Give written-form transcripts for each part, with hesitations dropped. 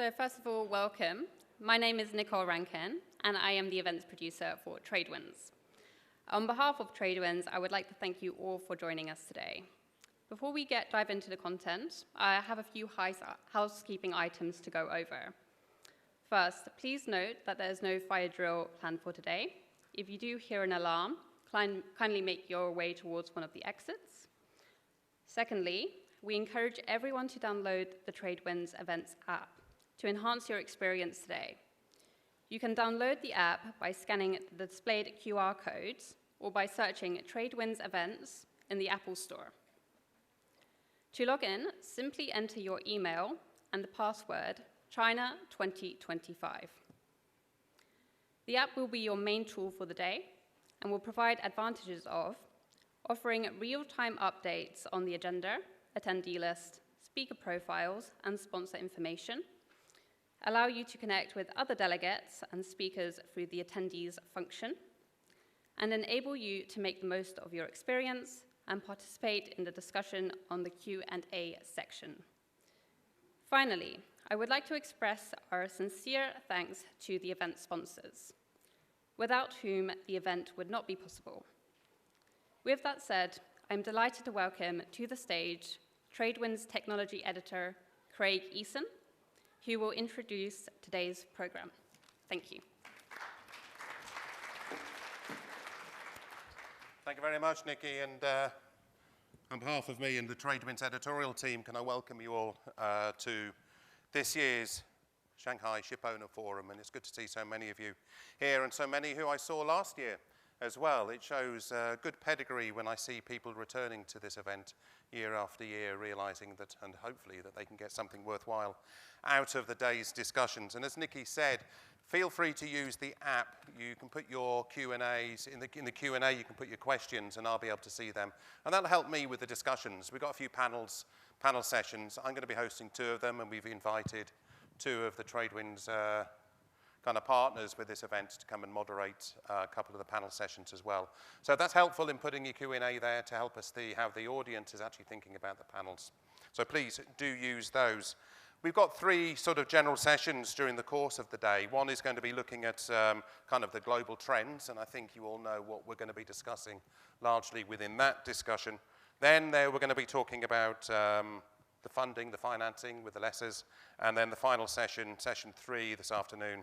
So first of all, welcome. My name is Nicole Rankin, and I am the events producer for TradeWinds. On behalf of TradeWinds, I would like to thank you all for joining us today. Before we dive into the content, I have a few housekeeping items to go over. First, please note that there is no fire drill planned for today. If you do hear an alarm, kindly make your way towards one of the exits. Secondly, we encourage everyone to download the TradeWinds Events app to enhance your experience today. You can download the app by scanning the displayed QR codes or by searching TradeWinds Events in the Apple Store. To log in, simply enter your email and the password China 2025. The app will be your main tool for the day and will provide advantages of offering real-time updates on the agenda, attendee list, speaker profiles, and sponsor information, allow you to connect with other delegates and speakers through the attendees function, and enable you to make the most of your experience and participate in the discussion on the Q&A section. Finally, I would like to express our sincere thanks to the event sponsors, without whom the event would not be possible. With that said, I'm delighted to welcome to the stage TradeWinds Technology Editor, Craig Eason, who will introduce today's program. Thank you. Thank you very much, Nikki. And on behalf of me and the TradeWinds editorial team, can I welcome you all to this year's Shanghai Shipowner Forum. And it's good to see so many of you here and so many who I saw last year as well. It shows good pedigree when I see people returning to this event year after year, realizing that, and hopefully that they can get something worthwhile out of the day's discussions. And as Nikki said, feel free to use the app. You can put your Q&As, in the Q&A you can put your questions and I'll be able to see them. And that'll help me with the discussions. We've got a few panel sessions. I'm going to be hosting 2 of them, and we've invited 2 of the TradeWinds kind of partners with this event to come and moderate a couple of the panel sessions as well. So that's helpful in putting your Q&A there to help us see how the audience is actually thinking about the panels. So please do use those. We've got 3 sort of general sessions during the course of the day. One is going to be looking at kind of the global trends, and I think you all know what we're going to be discussing largely within that discussion. Then we're going to be talking about the funding, the financing with the lessors, and then the final session, session 3 this afternoon,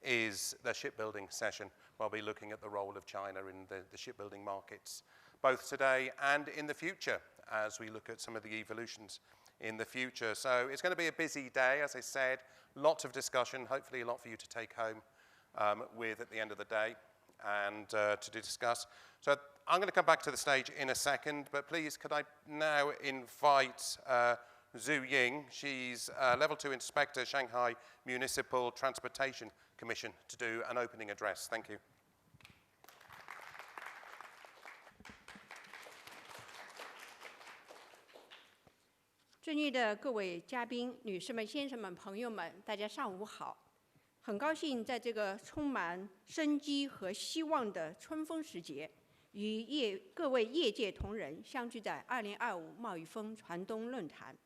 is the shipbuilding session. We'll be looking at the role of China in the shipbuilding markets, both today and in the future, as we look at some of the evolutions in the future. So it's going to be a busy day, as I said, lots of discussion, hopefully a lot for you to take home with at the end of the day and to discuss. So I'm going to come back to the stage in a second, but please could I now invite Zhu Ying. She's Level 2 Inspector, Shanghai Municipal Transportation Commission, to do an opening address. Thank you. 尊敬的各位嘉宾、女士们、先生们、朋友们，大家上午好！很高兴在这个充满生机和希望的春风时节，与各位业界同仁相聚在2025贸易峰船东论坛。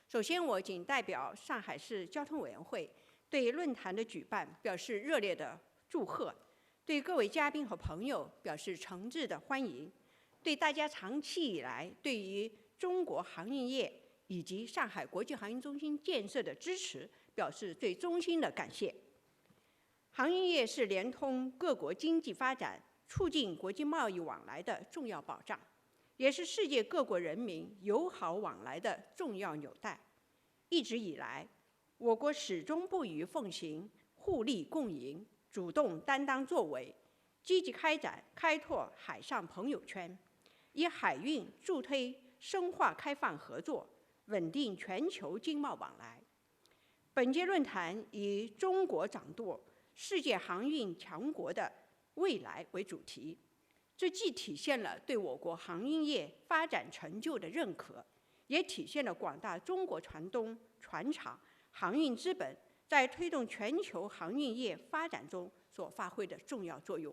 首先，我谨代表上海市交通委员会对论坛的举办表示热烈的祝贺，对各位嘉宾和朋友表示诚挚的欢迎，对大家长期以来对于中国航运业以及上海国际航运中心建设的支持表示最衷心的感谢。航运业是联通各国经济发展、促进国际贸易往来的重要保障，也是世界各国人民友好往来的重要纽带。一直以来，我国始终不渝奉行互利共赢、主动担当作为，积极开拓海上朋友圈，以海运助推深化开放合作，稳定全球经贸往来。本届论坛以“中国掌舵世界航运强国的未来”为主题，这既体现了对我国航运业发展成就的认可，也体现了广大中国船东、船厂、航运资本在推动全球航运业发展中所发挥的重要作用。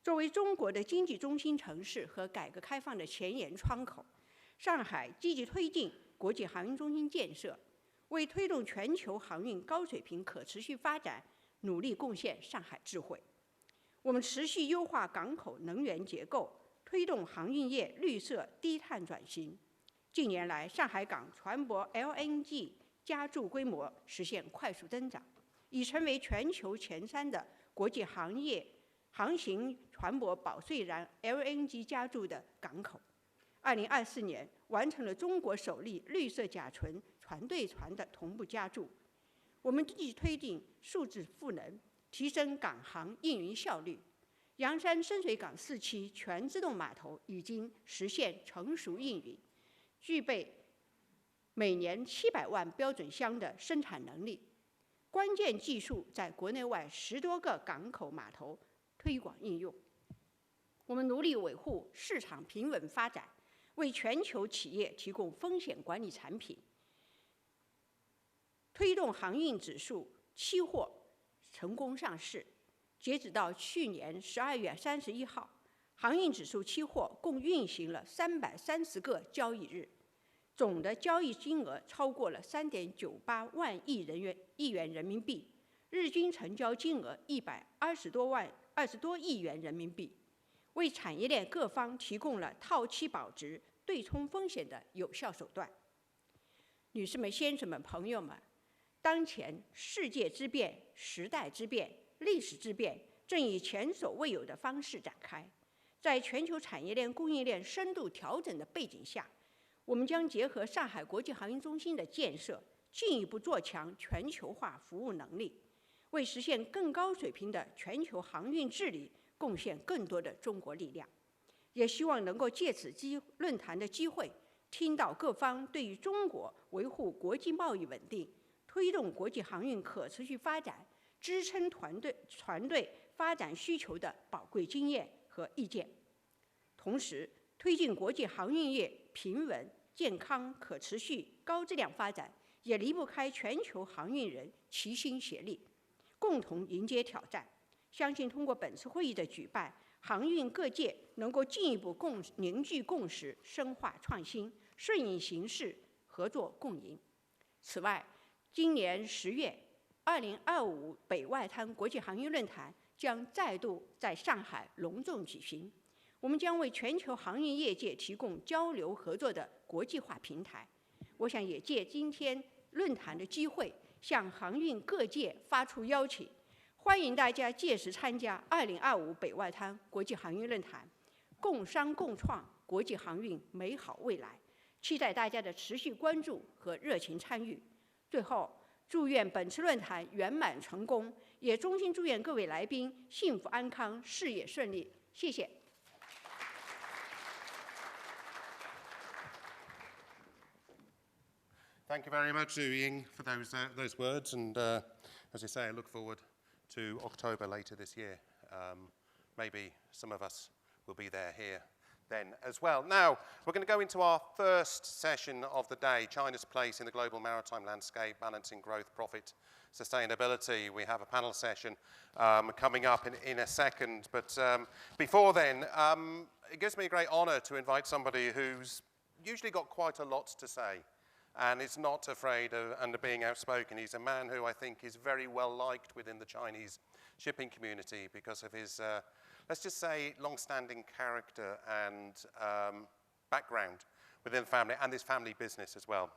作为中国的经济中心城市和改革开放的前沿窗口，上海积极推进国际航运中心建设，为推动全球航运高水平可持续发展，努力贡献上海智慧。我们持续优化港口能源结构，推动航运业绿色低碳转型。近年来，上海港船舶 LNG 加注规模实现快速增长，已成为全球前3的国际航行船舶保税燃 LNG 加注的港口。2024年完成了中国首例绿色甲醇船对船的同步加注。我们积极推进数字赋能，提升港航运营效率。洋山深水港4期全自动码头已经实现成熟运营，具备每年700万标准箱的生产能力。关键技术在国内外10多个港口码头推广应用。我们努力维护市场平稳发展，为全球企业提供风险管理产品，推动航运指数期货成功上市。截止到去年12月31号，航运指数期货共运行了330个交易日，总的交易金额超过了3.98万亿元人民币，日均成交金额120多亿元人民币，为产业链各方提供了套期保值、对冲风险的有效手段。女士们、先生们、朋友们，当前世界之变、时代之变、历史之变正以前所未有的方式展开。在全球产业链、供应链深度调整的背景下，我们将结合上海国际航运中心的建设，进一步做强全球化服务能力，为实现更高水平的全球航运治理贡献更多的中国力量。也希望能够借此论坛的机会，听到各方对于中国维护国际贸易稳定、推动国际航运可持续发展、支撑船队发展需求的宝贵经验和意见，同时推进国际航运业平稳、健康、可持续、高质量发展，也离不开全球航运人齐心协力，共同迎接挑战。相信通过本次会议的举办，航运各界能够进一步凝聚共识，深化创新，顺应形势，合作共赢。此外，今年10月，2025北外滩国际航运论坛将再度在上海隆重举行。我们将为全球航运业界提供交流合作的国际化平台。我想也借今天论坛的机会，向航运各界发出邀请，欢迎大家届时参加2025北外滩国际航运论坛，共商共创国际航运美好未来。期待大家的持续关注和热情参与。最后，祝愿本次论坛圆满成功，也衷心祝愿各位来宾幸福安康、事业顺利。谢谢。Thank you very much, Zhu Ying, for those words. And as I say, I look forward to October later this year. Maybe some of us will be here then as well. Now, we're going to go into our first session of the day, China's place in the global maritime landscape, balancing growth, profit, sustainability. We have a panel session coming up in a second. But before then, it gives me a great honor to invite somebody who's usually got quite a lot to say and is not afraid of being outspoken. He's a man who I think is very well liked within the Chinese shipping community because of his, let's just say, long-standing character and background within the family, and his family business as well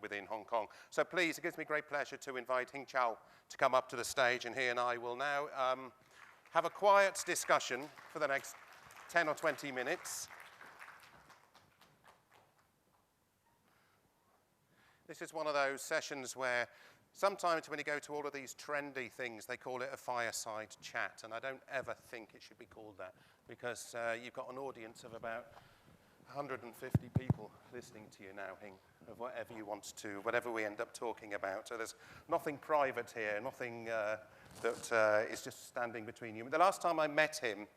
within Hong Kong. So please, it gives me great pleasure to invite Hing Chao to come up to the stage, and he and I will now have a quiet discussion for the next 10 or 20 minutes. This is one of those sessions where sometimes when you go to all of these trendy things, they call it a fireside chat, and I don't ever think it should be called that because you've got an audience of about 150 people listening to you now, Hing, of whatever you want to, whatever we end up talking about. So there's nothing private here, nothing that is just standing between you. The last time I met him,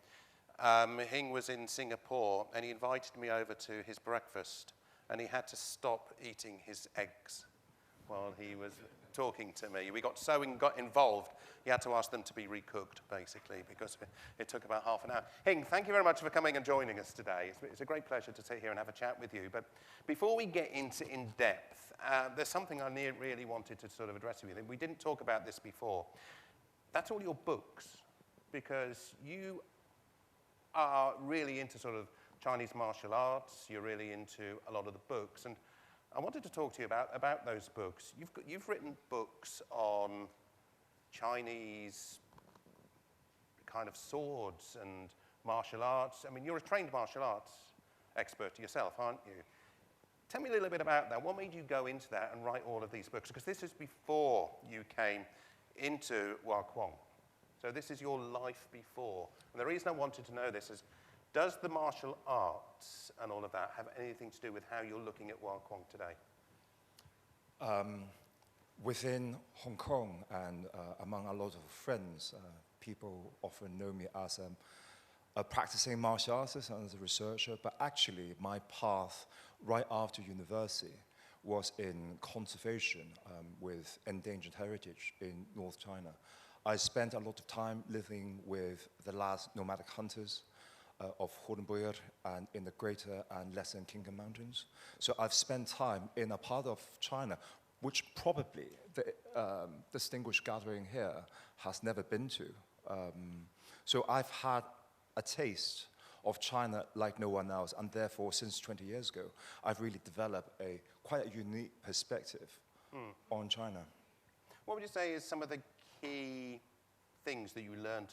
Hing was in Singapore, and he invited me over to his breakfast, and he had to stop eating his eggs while he was talking to me. We got so got involved, you had to ask them to be recooked, basically, because it took about half an hour. Hing, thank you very much for coming and joining us today. It's a great pleasure to sit here and have a chat with you. But before we get into in-depth, there's something I really wanted to sort of address with you. We didn't talk about this before. That's all your books, because you are really into sort of Chinese martial arts. You're really into a lot of the books. And I wanted to talk to you about those books. You've written books on Chinese kind of swords and martial arts. I mean, you're a trained martial arts expert yourself, aren't you? Tell me a little bit about that. What made you go into that and write all of these books? Because this is before you came into Wah Kwong. So this is your life before. And the reason I wanted to know this is, does the martial arts and all of that have anything to do with how you're looking at Wah Kwong today? Within Hong Kong and among a lot of friends, people often know me as a practicing martial artist and as a researcher, but actually my path right after university was in conservation with endangered heritage in North China. I spent a lot of time living with the last nomadic hunters of Hodenbuyer and in the Greater and Lesser Khingan Mountains. So I've spent time in a part of China which probably the distinguished gathering here has never been to. So I've had a taste of China like no one else, and therefore since 20 years ago, I've really developed quite a unique perspective on China. What would you say is some of the key things that you learned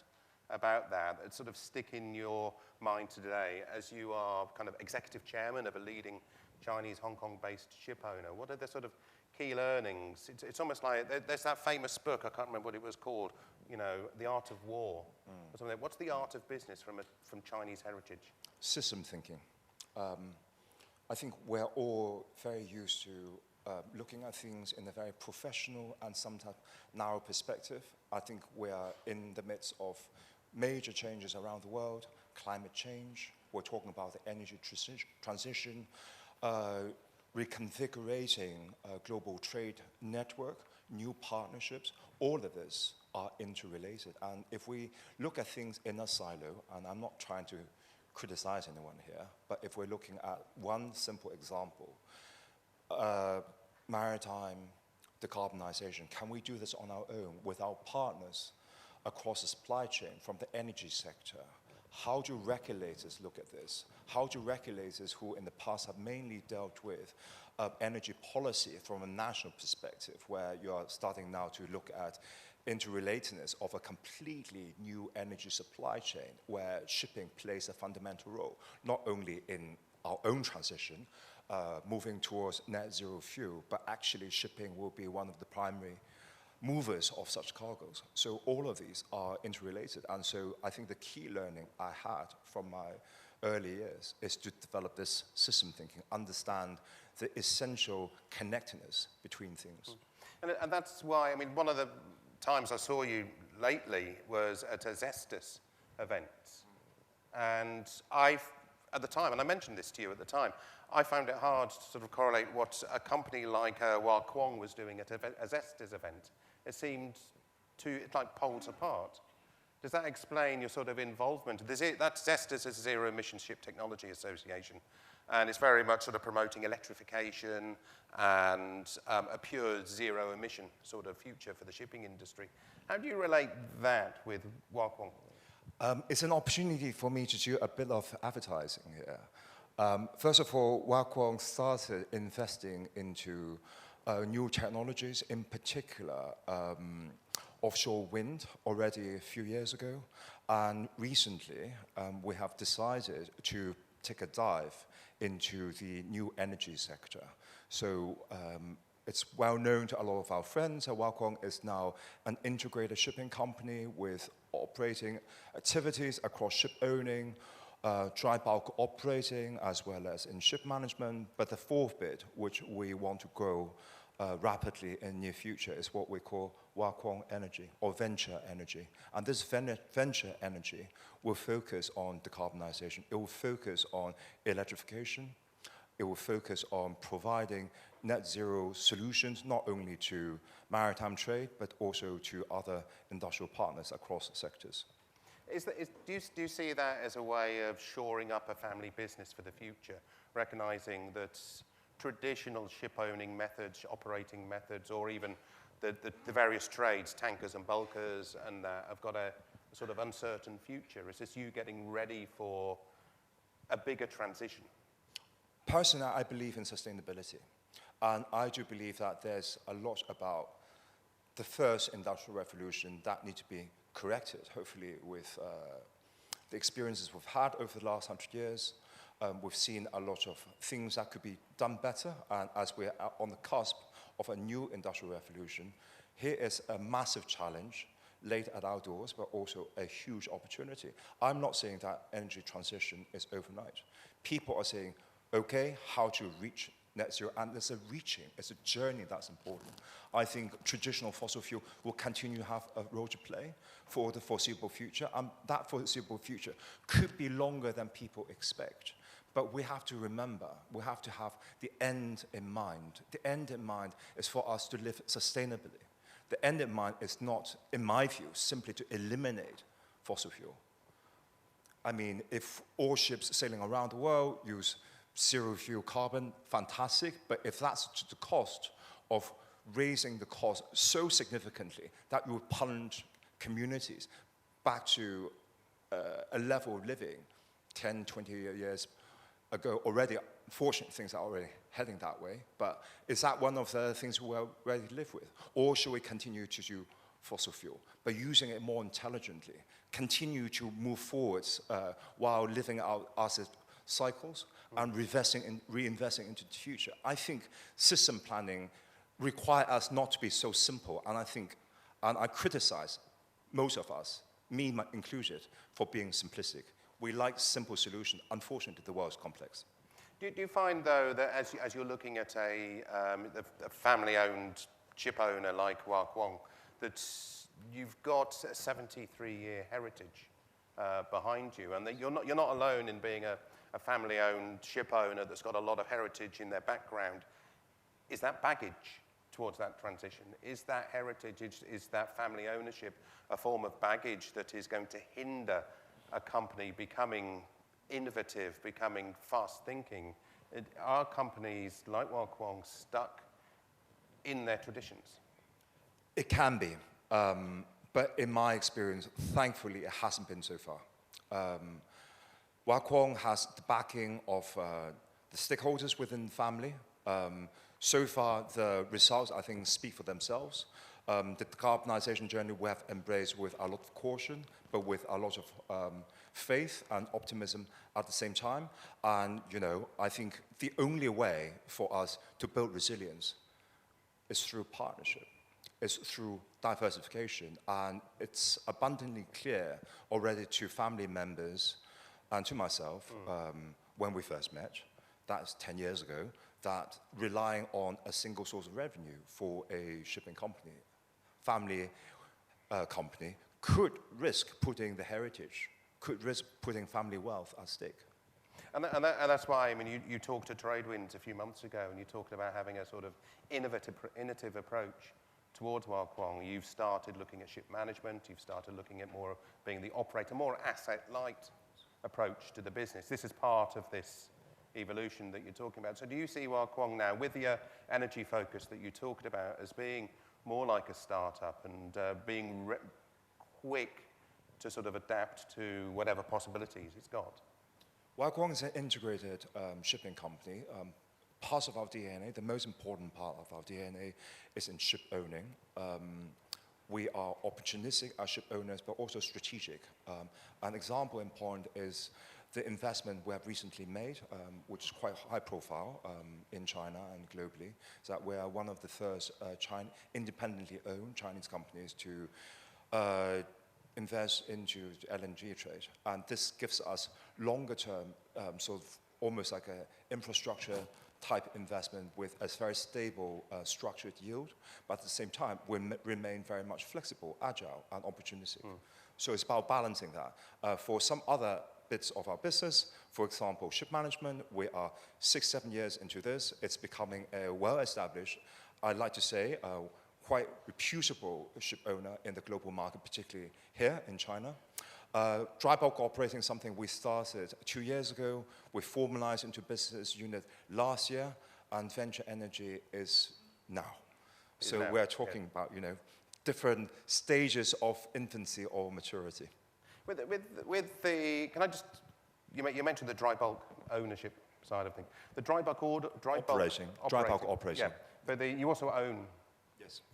about that sort of stick in your mind today as you are kind of executive chairman of a leading Chinese Hong Kong-based ship owner? What are the sort of key learnings? It's almost like there's that famous book, I can't remember what it was called, you know, The Art of War. Or something. What's the art of business from Chinese heritage? System thinking. I think we're all very used to looking at things in a very professional and sometimes narrow perspective. I think we are in the midst of major changes around the world, climate change, we're talking about the energy transition, reconfiguring a global trade network, new partnerships. All of this are interrelated. And if we look at things in a silo, and I'm not trying to criticize anyone here, but if we're looking at one simple example, maritime decarbonization, can we do this on our own with our partners across the supply chain from the energy sector? How do regulators look at this? How do regulators who in the past have mainly dealt with energy policy from a national perspective, where you are starting now to look at interrelatedness of a completely new energy supply chain, where shipping plays a fundamental role, not only in our own transition, moving towards net zero fuel, but actually shipping will be one of the primary movers of such cargoes. So all of these are interrelated. And so I think the key learning I had from my early years is to develop this system thinking, understand the essential connectedness between things. And that's why, I mean, one of the times I saw you lately was at a Zestus event. And at the time, and I mentioned this to you at the time, I found it hard to sort of correlate what a company like Wah Kwong was doing at a Zestus event. It seemed it's like poles apart. Does that explain your sort of involvement? That Zestus is a Zero Emission Ship Technology Association, and it's very much sort of promoting electrification and a pure zero emission sort of future for the shipping industry. How do you relate that with Wah Kwong? It's an opportunity for me to do a bit of advertising here. First of all, Wah Kwong started investing into new technologies, in particular offshore wind, already a few years ago. And recently, we have decided to take a dive into the new energy sector. So it's well known to a lot of our friends that Wah Kwong is now an integrated shipping company with operating activities across ship owning, dry bulk operating, as well as in ship management. But the fourth bit, which we want to grow rapidly in the near future, is what we call Wah Kwong Energy, or venture energy. And this venture energy will focus on decarbonization. It will focus on electrification, It will focus on providing net zero solutions, not only to maritime trade, but also to other industrial partners across sectors. Do you see that as a way of shoring up a family business for the future, recognizing that traditional ship owning methods, operating methods, or even the various trades, tankers and bulkers, and have got a sort of uncertain future? Is this you getting ready for a bigger transition? Personally, I believe in sustainability. And I do believe that there's a lot about the first industrial revolution that need to be corrected, hopefully with the experiences we've had over the last 100 years. We've seen a lot of things that could be done better, and as we're on the cusp of a new industrial revolution, here is a massive challenge laid at our doors, but also a huge opportunity. I'm not saying that energy transition is overnight. People are saying, okay, how to reach net zero, and it's a journey that's important. I think traditional fossil fuel will continue to have a role to play for the foreseeable future, and that foreseeable future could be longer than people expect. But we have to remember, we have to have the end in mind. The end in mind is for us to live sustainably. The end in mind is not, in my view, simply to eliminate fossil fuel. I mean, if all ships sailing around the world use zero fuel carbon, fantastic, but if that's to the cost of raising the cost so significantly that you would plunge communities back to a level of living 10, 20 years ago already, unfortunately things are already heading that way, but is that one of the things we're ready to live with? Or should we continue to do fossil fuel, but using it more intelligently, continue to move forwards while living out asset cycles and reinvesting into the future? I think system planning requires us not to be so simple, and I criticize most of us, me included, for being simplistic. We like simple solutions. Unfortunately, the world is complex. Do you find, though, that as you're looking at a family-owned ship owner like Hua Kwong, that you've got a 73-year heritage behind you, and that you're not alone in being a family-owned ship owner that's got a lot of heritage in their background? Is that baggage towards that transition? Is that heritage, is that family ownership a form of baggage that is going to hinder a company becoming innovative, becoming fast-thinking? Are companies like Hua Kwong stuck in their traditions? It can be, but in my experience, thankfully, it hasn't been so far. Hua Kwong has the backing of the stakeholders within the family. So far, the results, I think, speak for themselves. The decarbonization journey we have embraced with a lot of caution, but with a lot of faith and optimism at the same time. And, I think the only way for us to build resilience is through partnership. It's through diversification. And it's abundantly clear already to family members and to myself, when we first met, that's 10 years ago, that relying on a single source of revenue for a shipping company, family company, could risk putting the heritage, could risk putting family wealth at stake. And that's why, I mean, you talked to TradeWinds a few months ago, and you talked about having a sort of innovative approach towards Hua Kwong. You've started looking at ship management, you've started looking at more being the operator, more asset-light approach to the business. This is part of this evolution that you're talking about. So do you see Hua Kwong now, with the energy focus that you talked about, as being more like a startup and being quick to sort of adapt to whatever possibilities it's got? Hua Kwong is an integrated shipping company. Part of our DNA, the most important part of our DNA, is in ship owning. We are opportunistic as ship owners, but also strategic. An example in point is the investment we have recently made, which is quite high profile in China and globally, is that we are one of the first independently owned Chinese companies to invest into the LNG trade. And this gives us longer term, sort of almost like an infrastructure type investment with a very stable structured yield, but at the same time, we remain very much flexible, agile, and opportunistic. So it's about balancing that. For some other bits of our business. For example, ship management, we are 6, 7 years into this. It's becoming a well-established, I'd like to say, quite reputable ship owner in the global market, particularly here in China. Dry bulk operating is something we started 2 years ago. We formalized into business unit last year, and venture energy is now. So now, we're talking about, different stages of infancy or maturity. With the, can I just, you mentioned the dry bulk ownership side of things. The dry bulk dry bulk operating. Yeah, but you also own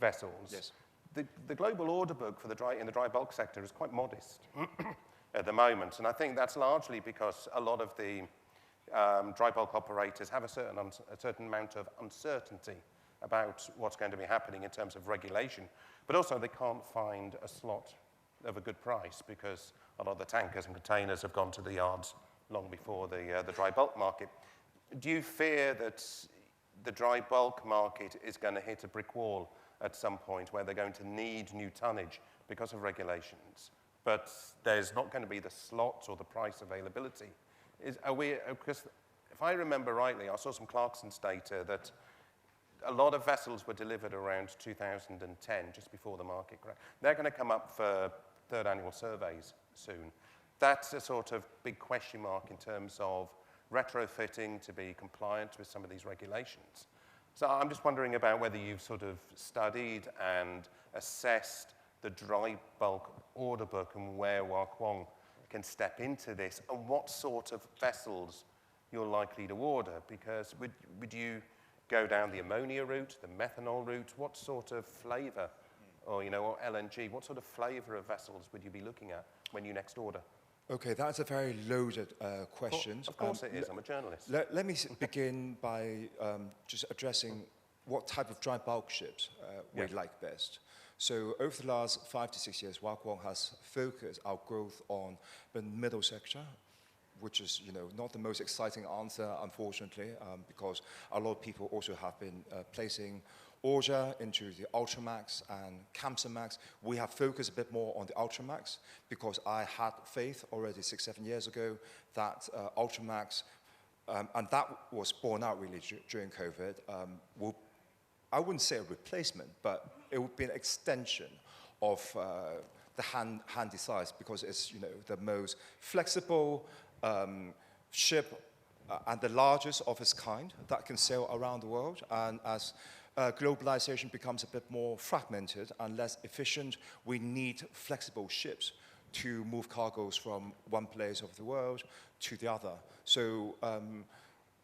vessels. Yes. The global order book for in the dry bulk sector is quite modest at the moment, and I think that's largely because a lot of the dry bulk operators have a certain amount of uncertainty about what's going to be happening in terms of regulation, but also they can't find a slot of a good price because a lot of the tankers and containers have gone to the yards long before the dry bulk market. Do you fear that the dry bulk market is going to hit a brick wall at some point where they're going to need new tonnage because of regulations, but there's not going to be the slots or the price availability? Because if I remember rightly, I saw some Clarkson's data that a lot of vessels were delivered around 2010, just before the market crashed. They're going to come up for third annual surveys soon. That's a sort of big question mark in terms of retrofitting to be compliant with some of these regulations. So I'm just wondering about whether you've sort of studied and assessed the dry bulk order book and where Huaquang can step into this and what sort of vessels you're likely to order, because would you go down the ammonia route, the methanol route? What sort of flavor, or LNG, what sort of flavor of vessels would you be looking at when you next order? Okay, that's a very loaded question. Of course it is, I'm a journalist. Let me begin by just addressing what type of dry bulk ships we like best. So over the last 5 to 6 years, Huaquang has focused our growth on the middle sector, which is not the most exciting answer, unfortunately, because a lot of people also have been placing order into the Ultramax and Kamsarmax. We have focused a bit more on the Ultramax because I had faith already 6, 7 years ago that Ultramax, and that was borne out really during COVID, I wouldn't say a replacement, but it would be an extension of the Handysize because it's the most flexible ship and the largest of its kind that can sail around the world. And as globalization becomes a bit more fragmented and less efficient, we need flexible ships to move cargoes from one place of the world to the other. So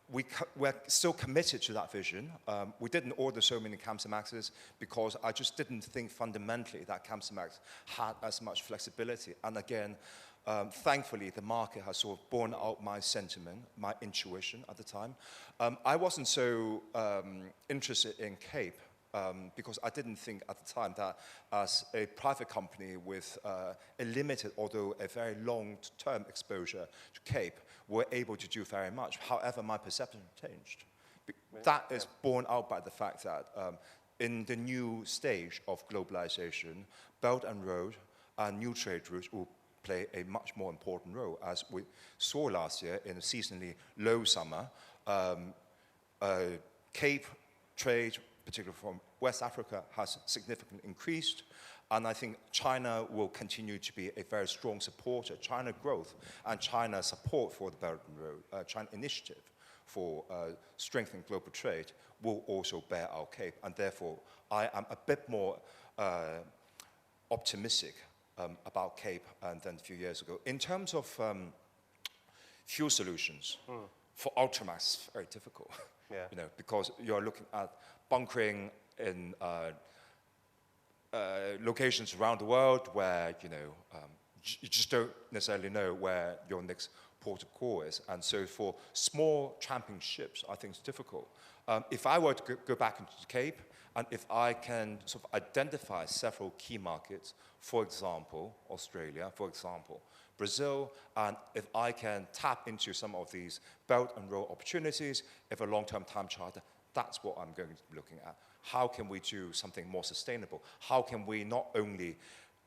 we're still committed to that vision. We didn't order so many Kamsarmaxes because I just didn't think fundamentally that Kamsarmax had as much flexibility. And again, thankfully, the market has sort of borne out my sentiment, my intuition at the time. I wasn't so interested in Cape because I didn't think at the time that as a private company with a limited, although a very long-term exposure to Cape, we're able to do very much. However, my perception changed. That is borne out by the fact that in the new stage of globalization, Belt and Road and new trade routes will play a much more important role. As we saw last year in a seasonally low summer, Cape trade, particularly from West Africa, has significantly increased. And I think China will continue to be a very strong supporter. China growth and China support for the Belt and Road, China initiative for strengthening global trade will also bear our Cape. And therefore, I am a bit more optimistic about Cape than a few years ago. In terms of fuel solutions, for Ultramax, it's very difficult. Because you're looking at bunkering in locations around the world where you just don't necessarily know where your next port of call is. And so for small tramping ships, I think it's difficult. If I were to go back into the Cape, and if I can sort of identify several key markets, for example, Australia, for example, Brazil, and if I can tap into some of these Belt and Road opportunities, if a long-term time charter, that's what I'm going to be looking at. How can we do something more sustainable? How can we not only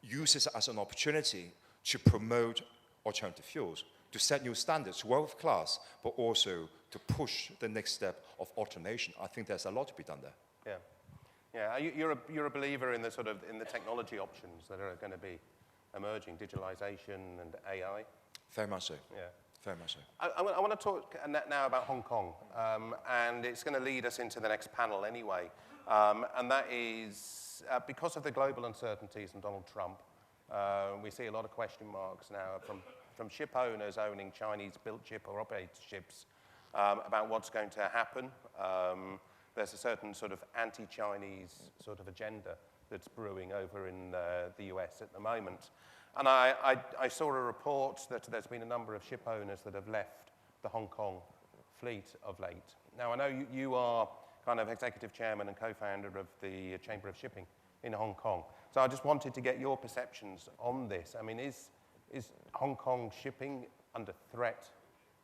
use this as an opportunity to promote alternative fuels, to set new standards, world class, but also to push the next step of automation. I think there's a lot to be done there. Yeah. Yeah, you're a believer in the sort of in the technology options that are going to be emerging, digitalization and AI. Very much so. Yeah. Very much so. I want to talk now about Hong Kong, and it's going to lead us into the next panel anyway, and that is because of the global uncertainties and Donald Trump, we see a lot of question marks now from ship owners owning Chinese-built ship or operated ships about what's going to happen. There's a certain sort of anti-Chinese sort of agenda that's brewing over in the US at the moment. And I saw a report that there's been a number of ship owners that have left the Hong Kong fleet of late. Now, I know you are kind of executive chairman and co-founder of the Chamber of Shipping in Hong Kong. So I just wanted to get your perceptions on this. I mean, is Hong Kong shipping under threat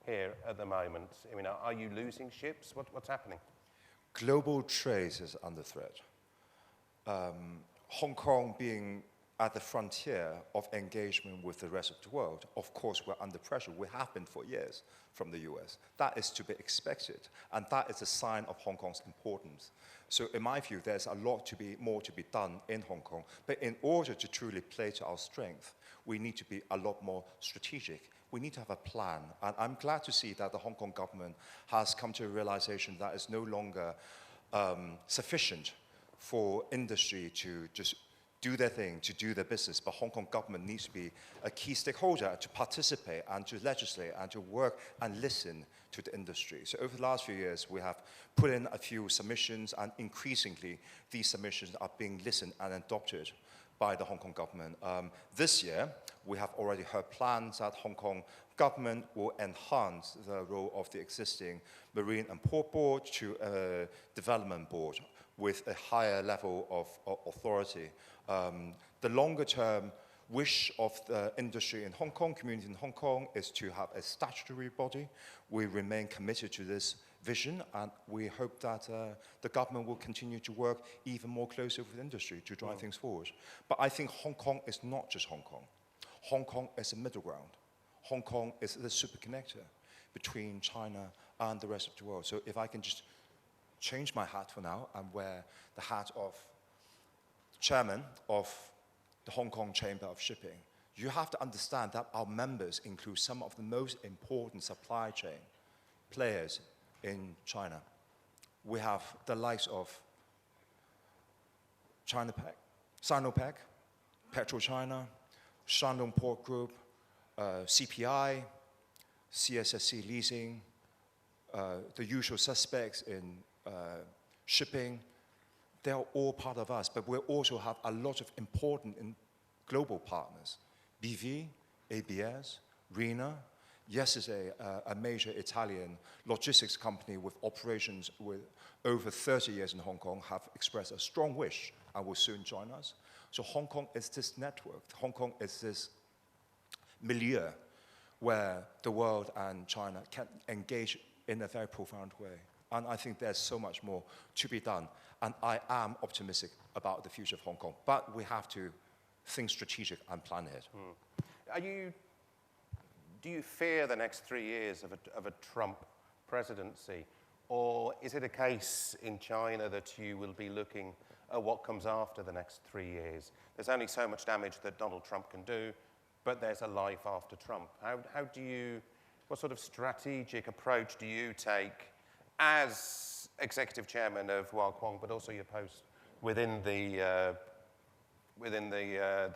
here at the moment? I mean, are you losing ships? What's happening? Global trade is under threat. Hong Kong being at the frontier of engagement with the rest of the world, of course, we're under pressure. We have been for years from the US. That is to be expected, and that is a sign of Hong Kong's importance. So in my view, there's a lot more to be done in Hong Kong. But in order to truly play to our strength, we need to be a lot more strategic. We need to have a plan. And I'm glad to see that the Hong Kong government has come to a realization that it's no longer sufficient for industry to just do their thing, to do their business, but Hong Kong government needs to be a key stakeholder to participate and to legislate and to work and listen to the industry. So over the last few years, we have put in a few submissions, and increasingly, these submissions are being listened and adopted by the Hong Kong government. This year, we have already heard plans that Hong Kong government will enhance the role of the existing Marine and Port Board to a development board with a higher level of authority. The longer-term wish of the industry in Hong Kong, community in Hong Kong, is to have a statutory body. We remain committed to this vision, and we hope that the government will continue to work even more closely with the industry to drive things forward. But I think Hong Kong is not just Hong Kong. Hong Kong is a middle ground. Hong Kong is the super connector between China and the rest of the world. So if I can just change my hat for now and wear the hat of chairman of the Hong Kong Chamber of Shipping, you have to understand that our members include some of the most important supply chain players in China. We have the likes of Sinopec, PetroChina, Shandong Port Group, CPI, CSSC Leasing, the usual suspects in shipping. They are all part of us, but we also have a lot of important global partners. BV, ABS, RENA. Yesterday, a major Italian logistics company with operations with over 30 years in Hong Kong have expressed a strong wish and will soon join us. So Hong Kong is this network. Hong Kong is this milieu where the world and China can engage in a very profound way. And I think there's so much more to be done. And I am optimistic about the future of Hong Kong. But we have to think strategic and plan ahead. Do you fear the next 3 years of a Trump presidency? Or is it a case in China that you will be looking at what comes after the next 3 years? There's only so much damage that Donald Trump can do, but there's a life after Trump. What sort of strategic approach do you take as executive chairman of Hua Kwong, but also your post within the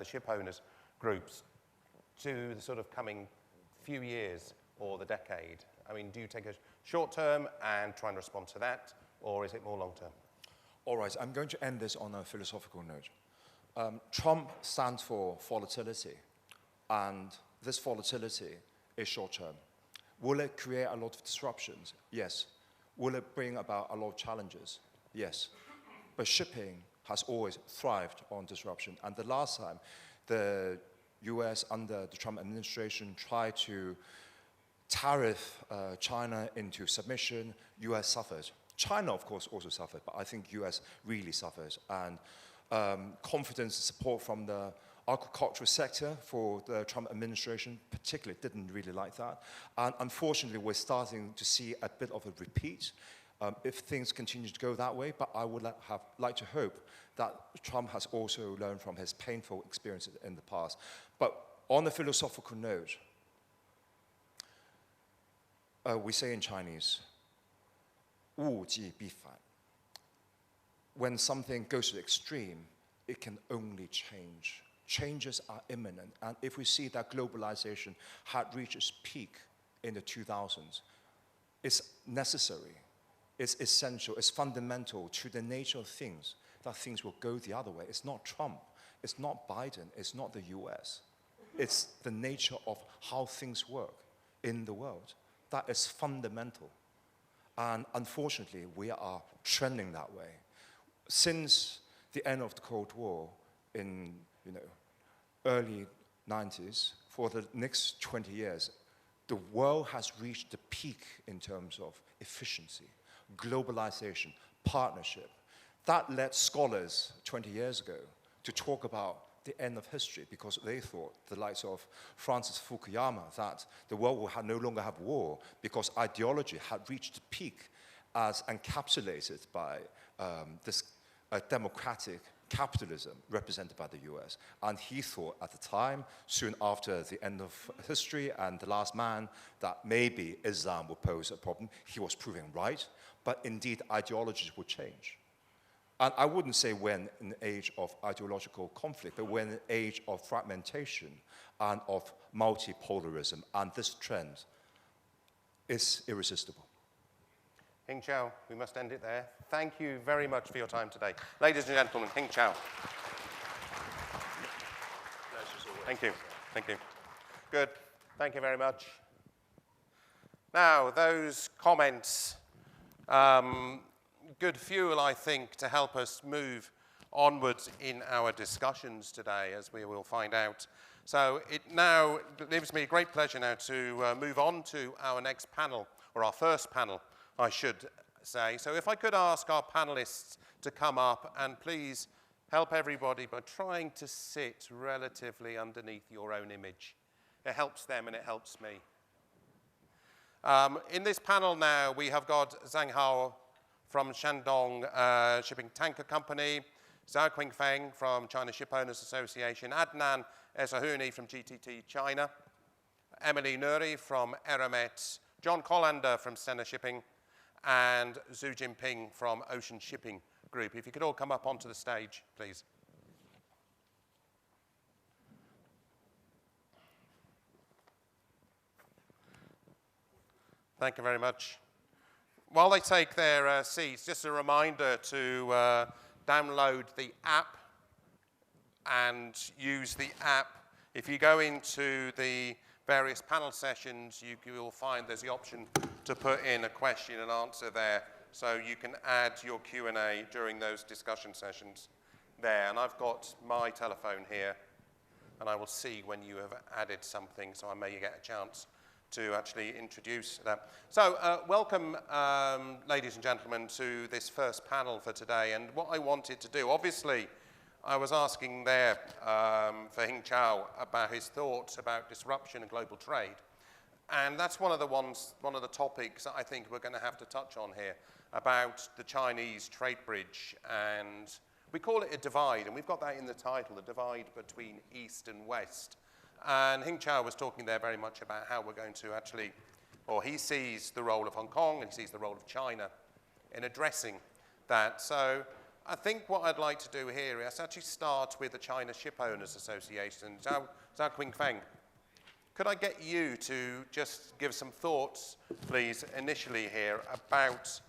ship owners groups to the sort of coming few years or the decade? I mean, do you take a short term and try and respond to that, or is it more long term? All right, I'm going to end this on a philosophical note. Trump stands for volatility, and this volatility is short term. Will it create a lot of disruptions? Yes. Will it bring about a lot of challenges? Yes. But shipping has always thrived on disruption. And the last time the US under the Trump administration tried to tariff China into submission, US suffered. China, of course, also suffered, but I think US really suffered. And confidence and support from the agricultural sector for the Trump administration particularly didn't really like that. And unfortunately, we're starting to see a bit of a repeat if things continue to go that way. But I would like to hope that Trump has also learned from his painful experiences in the past. But on a philosophical note, we say in Chinese, 物极必反. When something goes to the extreme, it can only change. Changes are imminent. And if we see that globalization had reached its peak in the 2000s, it's necessary, it's essential, it's fundamental to the nature of things that things will go the other way. It's not Trump, it's not Biden, it's not the US. It's the nature of how things work in the world. That is fundamental. And unfortunately, we are trending that way. Since the end of the Cold War in early 90s, for the next 20 years, the world has reached the peak in terms of efficiency, globalization, partnership. That led scholars 20 years ago to talk about the end of history because they thought, the likes of Francis Fukuyama, that the world will no longer have war because ideology had reached the peak as encapsulated by this democratic capitalism represented by the US. And he thought at the time, soon after the end of history and the last man, that maybe Islam would pose a problem. He was proving right, but indeed ideologies would change. And I wouldn't say we're in an age of ideological conflict, but we're in an age of fragmentation and of multipolarism, and this trend is irresistible. Hing Chao, we must end it there. Thank you very much for your time today. Ladies and gentlemen, Hing Chao. Thank you. Thank you. Good. Thank you very much. Now, those comments, good fuel, I think, to help us move onwards in our discussions today, as we will find out. So it now gives me a great pleasure now to move on to our next panel, or our first panel, I should say. So if I could ask our panelists to come up and please help everybody by trying to sit relatively underneath your own image. It helps them and it helps me. In this panel now, we have got Zhang Hao from Shandong Shipping Tanker Company, Zhao Qingfeng from China Shipowners Association, Adnan Esahuni from GTT China, Emily Nuri from Eramet, John Collander from Stena Shipping, and Zhu Jinping from Ocean Shipping Group. If you could all come up onto the stage, please. Thank you very much. While they take their seats, just a reminder to download the app and use the app. If you go into the various panel sessions, you will find there's the option to put in a question and answer there. So you can add your Q&A during those discussion sessions there. And I've got my telephone here, and I will see when you have added something, so I may get a chance to actually introduce that. So welcome, ladies and gentlemen, to this first panel for today. And what I wanted to do, obviously, I was asking there for Hing Chao about his thoughts about disruption and global trade. And that's one of the topics that I think we're going to have to touch on here, about the Chinese trade bridge. And we call it a divide, and we've got that in the title, the divide between East and West. And Hing Chao was talking there very much about how we're going to actually, or he sees the role of Hong Kong and he sees the role of China in addressing that. So I think what I'd like to do here is actually start with the China Shipowners Association. Zhao Qingfeng, could I get you to just give some thoughts, please, initially here about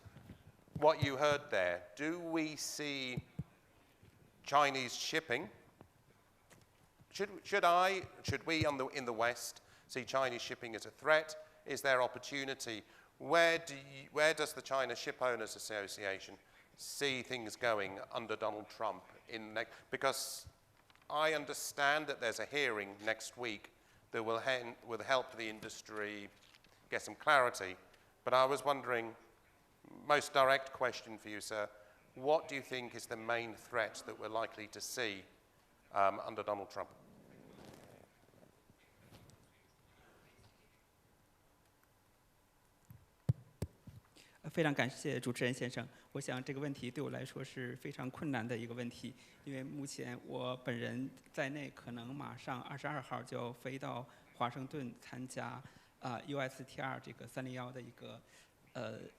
what you heard there? Do we see Chinese shipping? Should we in the West see Chinese shipping as a threat? Is there opportunity? Where does the China Shipowners Association see things going under Donald Trump? Because I understand that there's a hearing next week that will help the industry get some clarity. But I was wondering, most direct question for you, sir, what do you think is the main threat that we're likely to see under Donald Trump? 非常感谢主持人先生。我想这个问题对我来说是非常困难的一个问题，因为目前我本人在内，可能马上22号就要飞到华盛顿参加USTR 这个301的一个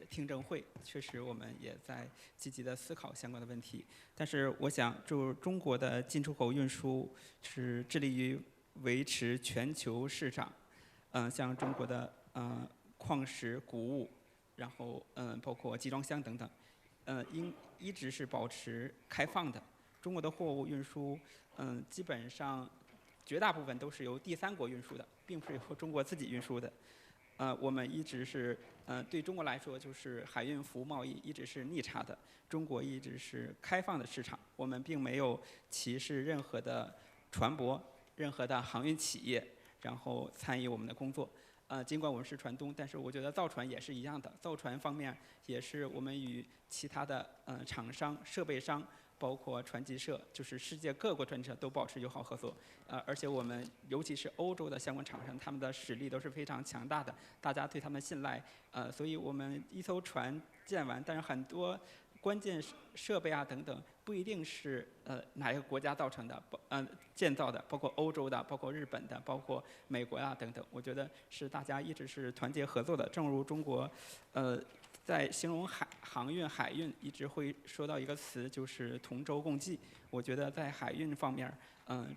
听证会。确实，我们也在积极的思考相关的问题。但是，我想，就中国的进出口运输是致力于维持全球市场。像中国的矿石、谷物。然后包括集装箱等等，一直是保持开放的。中国的货物运输，基本上绝大部分都是由第三国运输的，并不是由中国自己运输的。我们一直是对中国来说，就是海运服务贸易一直是逆差的。中国一直是开放的市场，我们并没有歧视任何的船舶、任何的航运企业，然后参与我们的工作。尽管我们是船东，但是我觉得造船也是一样的。造船方面也是我们与其他的厂商、设备商，包括船级社，就是世界各国船级社都保持友好合作。而且我们尤其是欧洲的相关厂商，他们的实力都是非常强大的，大家对他们信赖。所以我们一艘船建完，但是很多关键设备啊等等，不一定是哪一个国家造成的，建造的，包括欧洲的，包括日本的，包括美国啊等等。我觉得是大家一直是团结合作的。正如中国，在形容航运、海运，一直会说到一个词，就是同舟共济。我觉得在海运方面，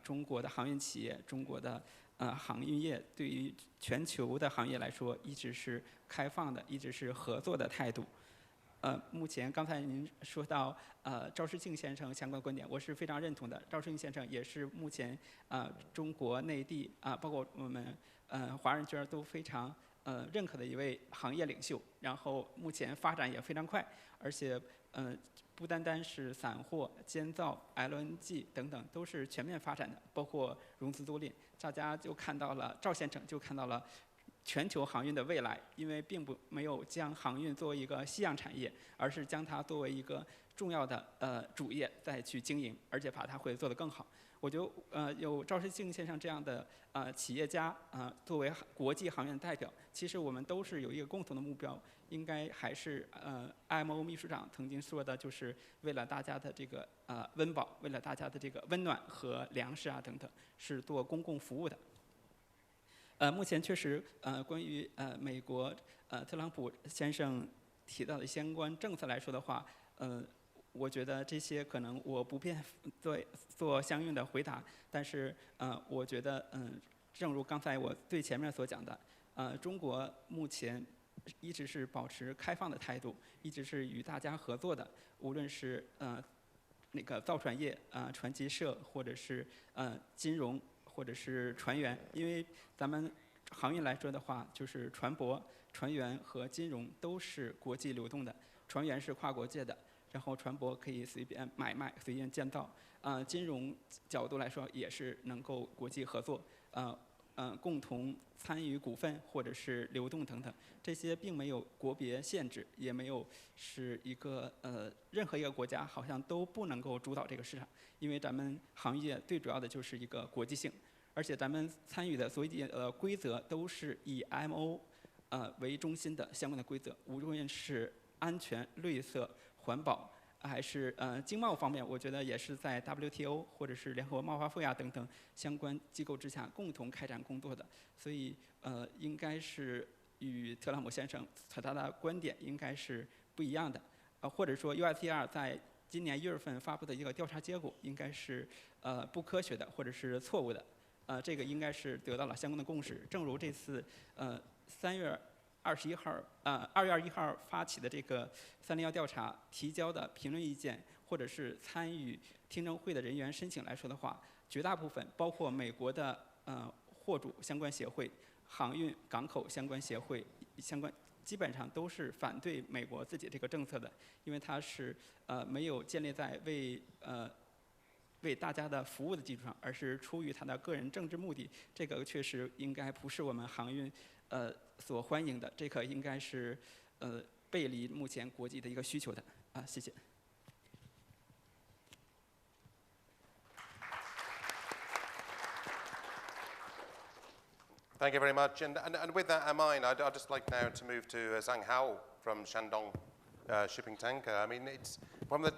中国的航运企业，中国的航运业，对于全球的行业来说，一直是开放的，一直是合作的态度。目前刚才您说到赵世庆先生相关观点，我是非常认同的。赵世庆先生也是目前中国内地包括我们华人圈都非常认可的一位行业领袖。然后目前发展也非常快，而且不单单是散货、监造、LNG 等等，都是全面发展的，包括融资租赁。大家就看到了赵先生就看到了全球航运的未来，因为没有将航运作为一个夕阳产业，而是将它作为一个重要的主业再去经营，而且把它会做得更好。我觉得有赵世庆先生这样的企业家作为国际航运代表，其实我们都是有一个共同的目标，应该还是IMO 秘书长曾经说的，就是为了大家的这个温饱，为了大家的这个温暖和粮食啊等等，是做公共服务的。目前确实，关于美国特朗普先生提到的相关政策来说的话，我觉得这些可能我不便做相应的回答，但是我觉得正如刚才我最前面所讲的，中国目前一直是保持开放的态度，一直是与大家合作的，无论是那个造船业船级社，或者是金融，或者是船员，因为咱们航运来说的话，就是船舶、船员和金融都是国际流动的，船员是跨国界的，然后船舶可以随便买卖、随便建造。金融角度来说也是能够国际合作，共同参与股份或者是流动等等，这些并没有国别限制，也没有是一个任何一个国家好像都不能够主导这个市场，因为咱们行业最主要的就是一个国际性，而且咱们参与的所有规则都是以 IMO 为中心的相关的规则，无论是安全、绿色、环保，还是经贸方面，我觉得也是在 WTO 或者是联合国贸发会等等相关机构之下共同开展工作的，所以应该是与特朗普先生和他的观点应该是不一样的，或者说 USTR 在今年1月份发布的一个调查结果应该是不科学的或者是错误的，这个应该是得到了相关的共识。正如这次2月21号发起的这个301调查提交的评论意见，或者是参与听证会的人员申请来说的话，绝大部分包括美国的货主相关协会、航运港口相关协会基本上都是反对美国自己这个政策的，因为它是没有建立在为大家的服务的基础上，而是出于他的个人政治目的。这个确实应该不是我们航运所欢迎的，这个应该是背离目前国际的一个需求的谢谢。Thank you very much. And with that in mind, I'd just like now to move to Zhang Hao from Shandong Shipping Tanker. I mean, it's from the,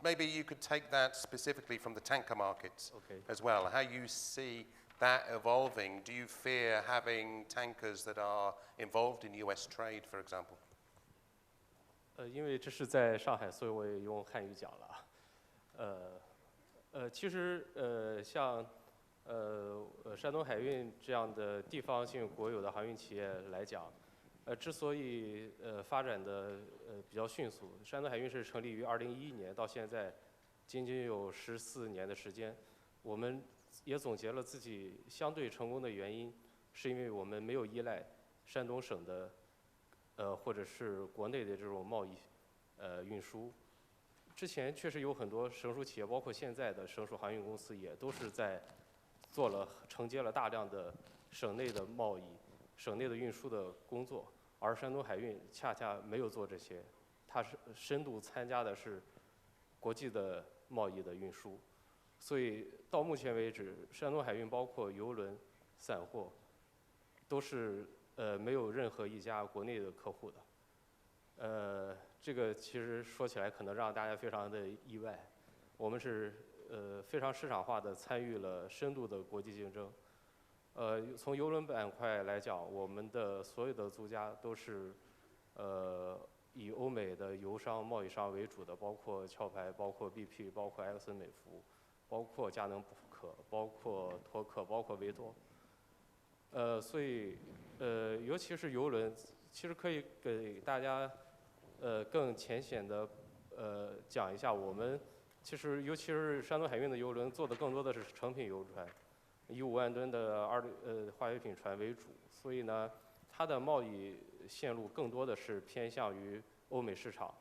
maybe you could take that specifically from the tanker markets as well, how you see that evolving. Do you fear having tankers that are involved in US trade, for example? 因为这是在上海，所以我也用汉语讲了。其实像山东海运这样的地方性国有的航运企业来讲，之所以发展的比较迅速，山东海运是成立于2011年，到现在仅仅有14年的时间。我们也总结了自己相对成功的原因，是因为我们没有依赖山东省的或者是国内的这种贸易运输。之前确实有很多省属企业，包括现在的省属航运公司，也都是在承接了大量的省内的贸易、省内的运输的工作，而山东海运恰恰没有做这些，它是深度参加的是国际的贸易的运输，所以到目前为止，山东海运包括邮轮、散货，都是没有任何一家国内的客户的。这个其实说起来可能让大家非常的意外，我们是非常市场化的参与了深度的国际竞争。从邮轮板块来讲，我们的所有的租家都是以欧美的油商、贸易商为主的，包括壳牌、包括 BP、包括埃克森美孚、包括佳能普可、包括托克、包括维多。所以尤其是邮轮，其实可以给大家更浅显的讲一下，我们其实尤其是山东海运的邮轮做的更多的是成品邮船，以5万吨的化学品船为主，所以呢，它的贸易线路更多的是偏向于欧美市场，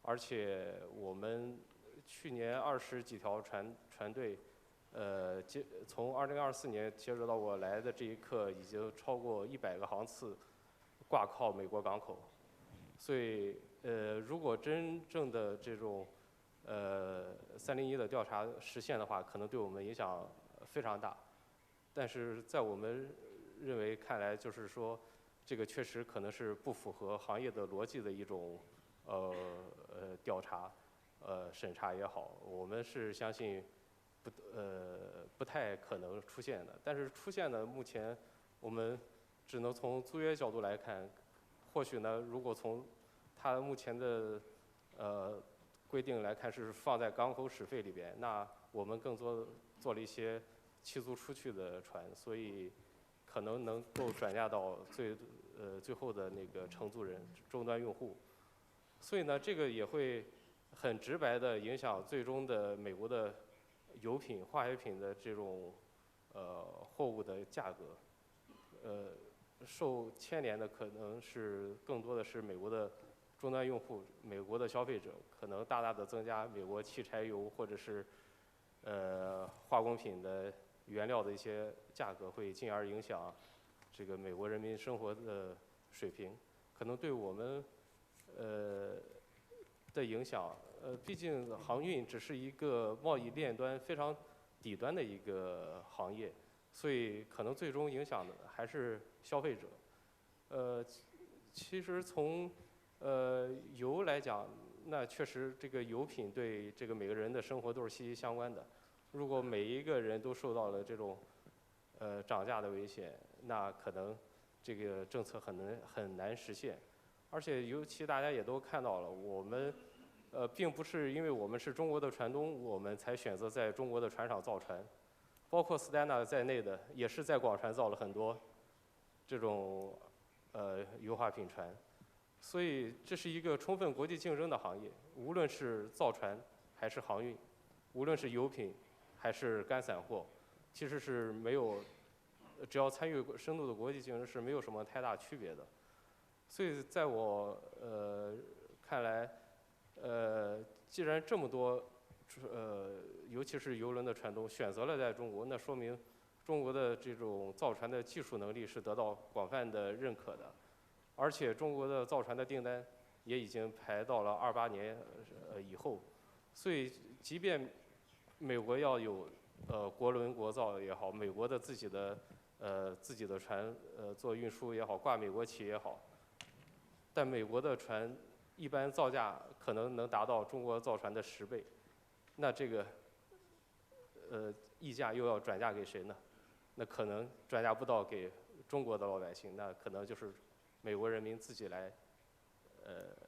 而且我们去年20几条船队，从2024年截止到我来的这一刻，已经超过100个航次挂靠美国港口，所以如果真正的这种301的调查实现的话，可能对我们影响非常大。但是在我们认为看来，就是说，这个确实可能是不符合行业的逻辑的一种调查审查也好，我们是相信不太可能出现的。但是出现的，目前我们只能从租约角度来看，或许呢，如果从它目前的规定来看是放在港口使费里边，那我们更做了一些期租出去的船，所以可能能够转嫁到最后的那个承租人终端用户，所以呢，这个也会很直白的影响最终的美国的油品、化学品的这种货物的价格，受牵连的可能是更多的是美国的终端用户、美国的消费者，可能大大的增加美国汽柴油或者是化工品的原料的一些价格，会进而影响这个美国人民生活的水平，可能对我们的影响，毕竟航运只是一个贸易链端非常底端的一个行业，所以可能最终影响的还是消费者。其实从油来讲，那确实这个油品对这个每个人的生活都是息息相关的。如果每一个人都受到了这种涨价的危险，那可能这个政策很难实现。而且尤其大家也都看到了，我们并不是因为我们是中国的船东，我们才选择在中国的船厂造船，包括斯丹纳在内的也是在广船造了很多这种油化品船，所以这是一个充分国际竞争的行业，无论是造船还是航运，无论是油品还是干散货，其实是没有，只要参与深度的国际竞争是没有什么太大区别的。所以在我看来，既然这么多尤其是邮轮的船东选择了在中国，那说明中国的这种造船的技术能力是得到广泛的认可的，而且中国的造船的订单也已经排到了28年以后，所以即便美国要有国轮国造也好，美国的自己的船做运输也好，挂美国旗也好，但美国的船一般造价可能能达到中国造船的10倍，那这个溢价又要转嫁给谁呢？那可能转嫁不到给中国的老百姓，那可能就是美国人民自己来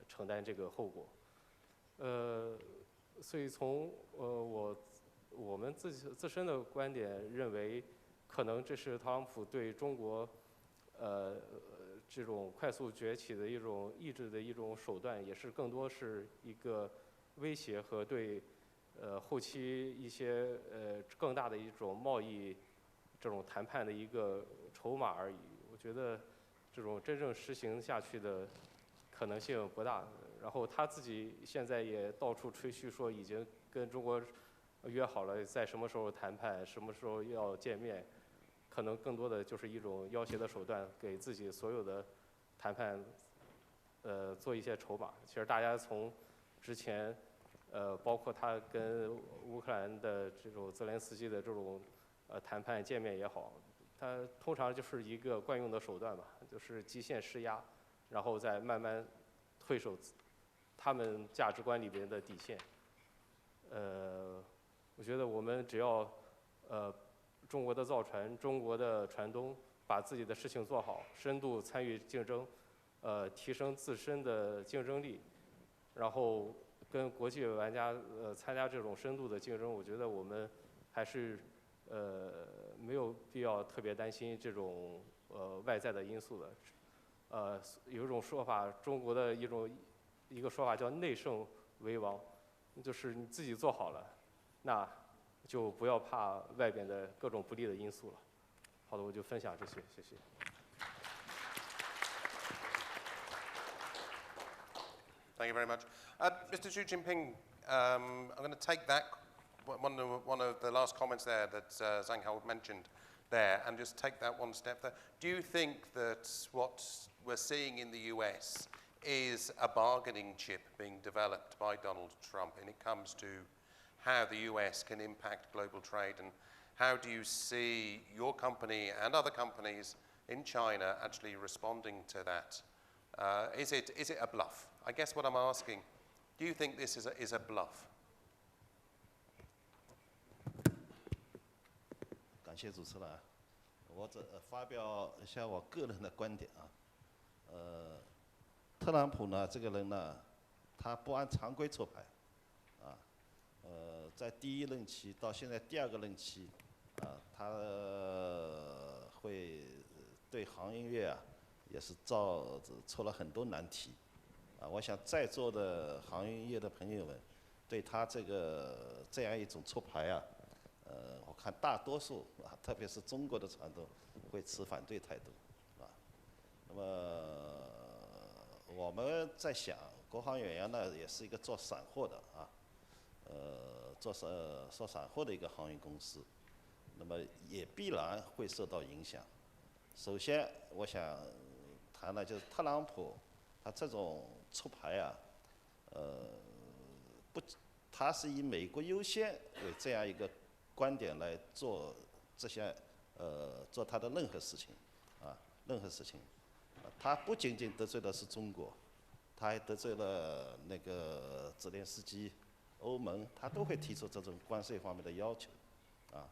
承担这个后果。所以从我们自身的观点认为，可能这是特朗普对中国这种快速崛起的一种抑制的一种手段，也是更多是一个威胁和对后期一些更大的一种贸易这种谈判的一个筹码而已。我觉得这种真正实行下去的可能性不大。然后他自己现在也到处吹嘘说已经跟中国约好了在什么时候谈判，什么时候要见面，可能更多的就是一种要挟的手段，给自己所有的谈判做一些筹码。其实大家从之前包括他跟乌克兰的这种泽连斯基的这种谈判见面也好，他通常就是一个惯用的手段吧，就是极限施压，然后再慢慢退守他们价值观里边的底线。我觉得我们只要中国的造船、中国的船东把自己的事情做好，深度参与竞争，提升自身的竞争力，然后跟国际玩家参加这种深度的竞争，我觉得我们还是没有必要特别担心这种外在的因素的。有一种说法，中国的一个说法叫内圣为王，就是你自己做好了，那就不要怕外边的各种不利的因素了。好的，我就分享这些，谢谢。Thank you very much. Mr. Xi Jinping, I'm going to take that, one of the last comments there that Zhang Hao mentioned there, and just take that one step there. Do you think that what we're seeing in the US is a bargaining chip being developed by Donald Trump, and it comes to how the US can impact global trade, and how do you see your company and other companies in China actually responding to that? Is it a bluff? I guess what I'm asking, do you think this is a bluff? 感谢主持人，我发表一下我个人的观点啊。特朗普呢，这个人呢，他不按常规出牌，啊，在第一任期到现在第2个任期，啊，他会对航运业啊，也是出了很多难题，啊，我想在座的航运业的朋友们，对他这样一种出牌啊，我看大多数啊，特别是中国的船东会持反对态度，啊，那么我们在想，国航远洋呢也是一个做散货的啊，做散货的一个航运公司，那么也必然会受到影响。首先，我想谈的就是特朗普他这种出牌啊，他是以美国优先为这样一个观点来做这些做他的任何事情，啊，任何事情，他不仅仅得罪的是中国，他还得罪了那个泽连斯基、欧盟，他都会提出这种关税方面的要求，啊，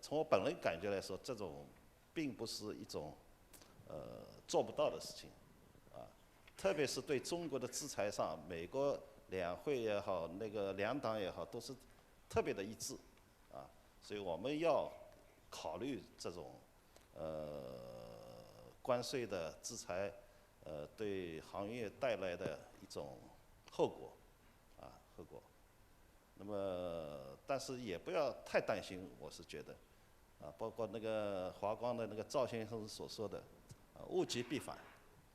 从我本人感觉来说，这种并不是一种做不到的事情，啊，特别是对中国的制裁上，美国两会也好，那个两党也好，都是特别的一致，啊，所以我们要考虑这种关税的制裁，对行业带来的一种后果，啊，后果。那么，但是也不要太担心，我是觉得，啊，包括那个华光的那个赵先生所说的，物极必反，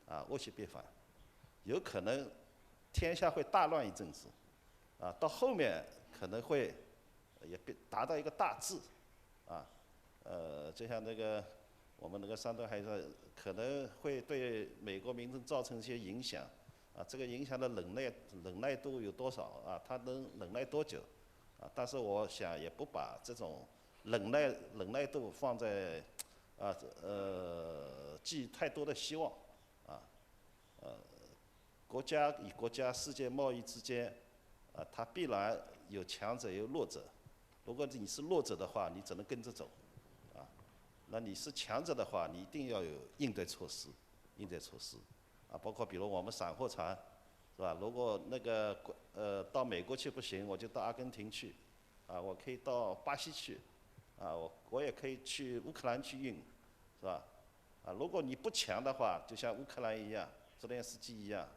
啊，物极必反，有可能天下会大乱一阵子，啊，到后面可能会也达到一个大治，啊，就像那个我们那个山东还说，可能会对美国民众造成一些影响，啊，这个影响的忍耐度有多少啊？他能忍耐多久？啊，但是我想也不把这种忍耐度放在寄太多的希望，啊，国家与国家世界贸易之间，它必然有强者有弱者。如果你是弱者的话，你只能跟着走，那你是强者的话，你一定要有应对措施，包括比如我们散货船，是吧？如果那个到美国去不行，我就到阿根廷去，我可以到巴西去，我也可以去乌克兰去运，是吧？如果你不强的话，就像乌克兰一样，泽连斯基一样，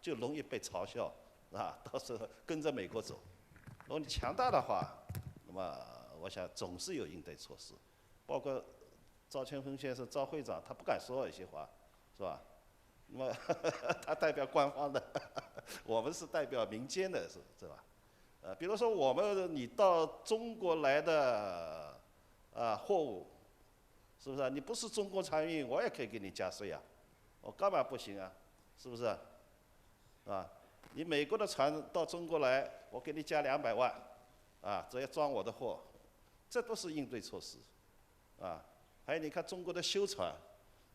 就容易被嘲笑，到时候跟着美国走。如果你强大的话，那么我想总是有应对措施，包括赵千峰先生、赵会长，他不敢说一些话，是吧？那么他代表官方的，我们是代表民间的，是吧？比如说你到中国来的货物，是不是？你不是中国船运，我也可以给你加税啊，我干嘛不行啊？是不是？你美国的船到中国来，我给你加200万，只要装我的货，这都是应对措施，还有你看中国的修船，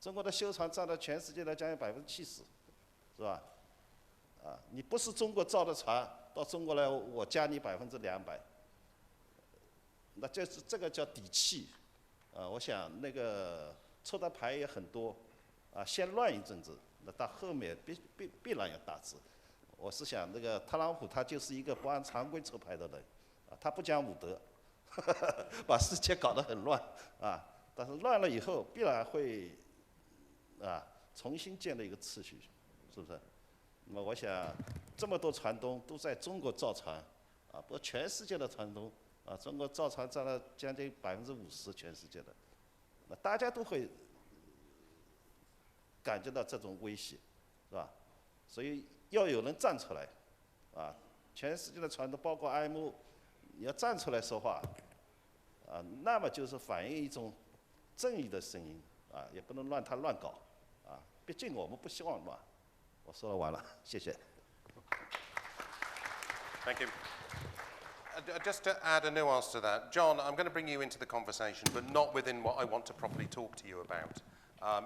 中国的修船占到全世界的将近70%，是吧？你不是中国造的船到中国来，我加你200%，那这个叫底气，我想那个抽的牌也很多，先乱一阵子，那到后面必然有大治。我是想那个特朗普他就是一个不按常规抽牌的人，他不讲武德，把世界搞得很乱，但是乱了以后必然会重新建立一个秩序，是不是？那么我想这么多船东都在中国造船，不过全世界的船东，中国造船占了将近50%全世界的，那大家都会感觉到这种威胁，是吧？所以要有人站出来，全世界的船东包括 IMO， 你要站出来说话，那么就是反映一种正义的声音，也不能乱搞，毕竟我们不希望乱。我说完了，谢谢。Thank you. Just to add a nuance to that, John, I'm going to bring you into the conversation, but not within what I want to properly talk to you about.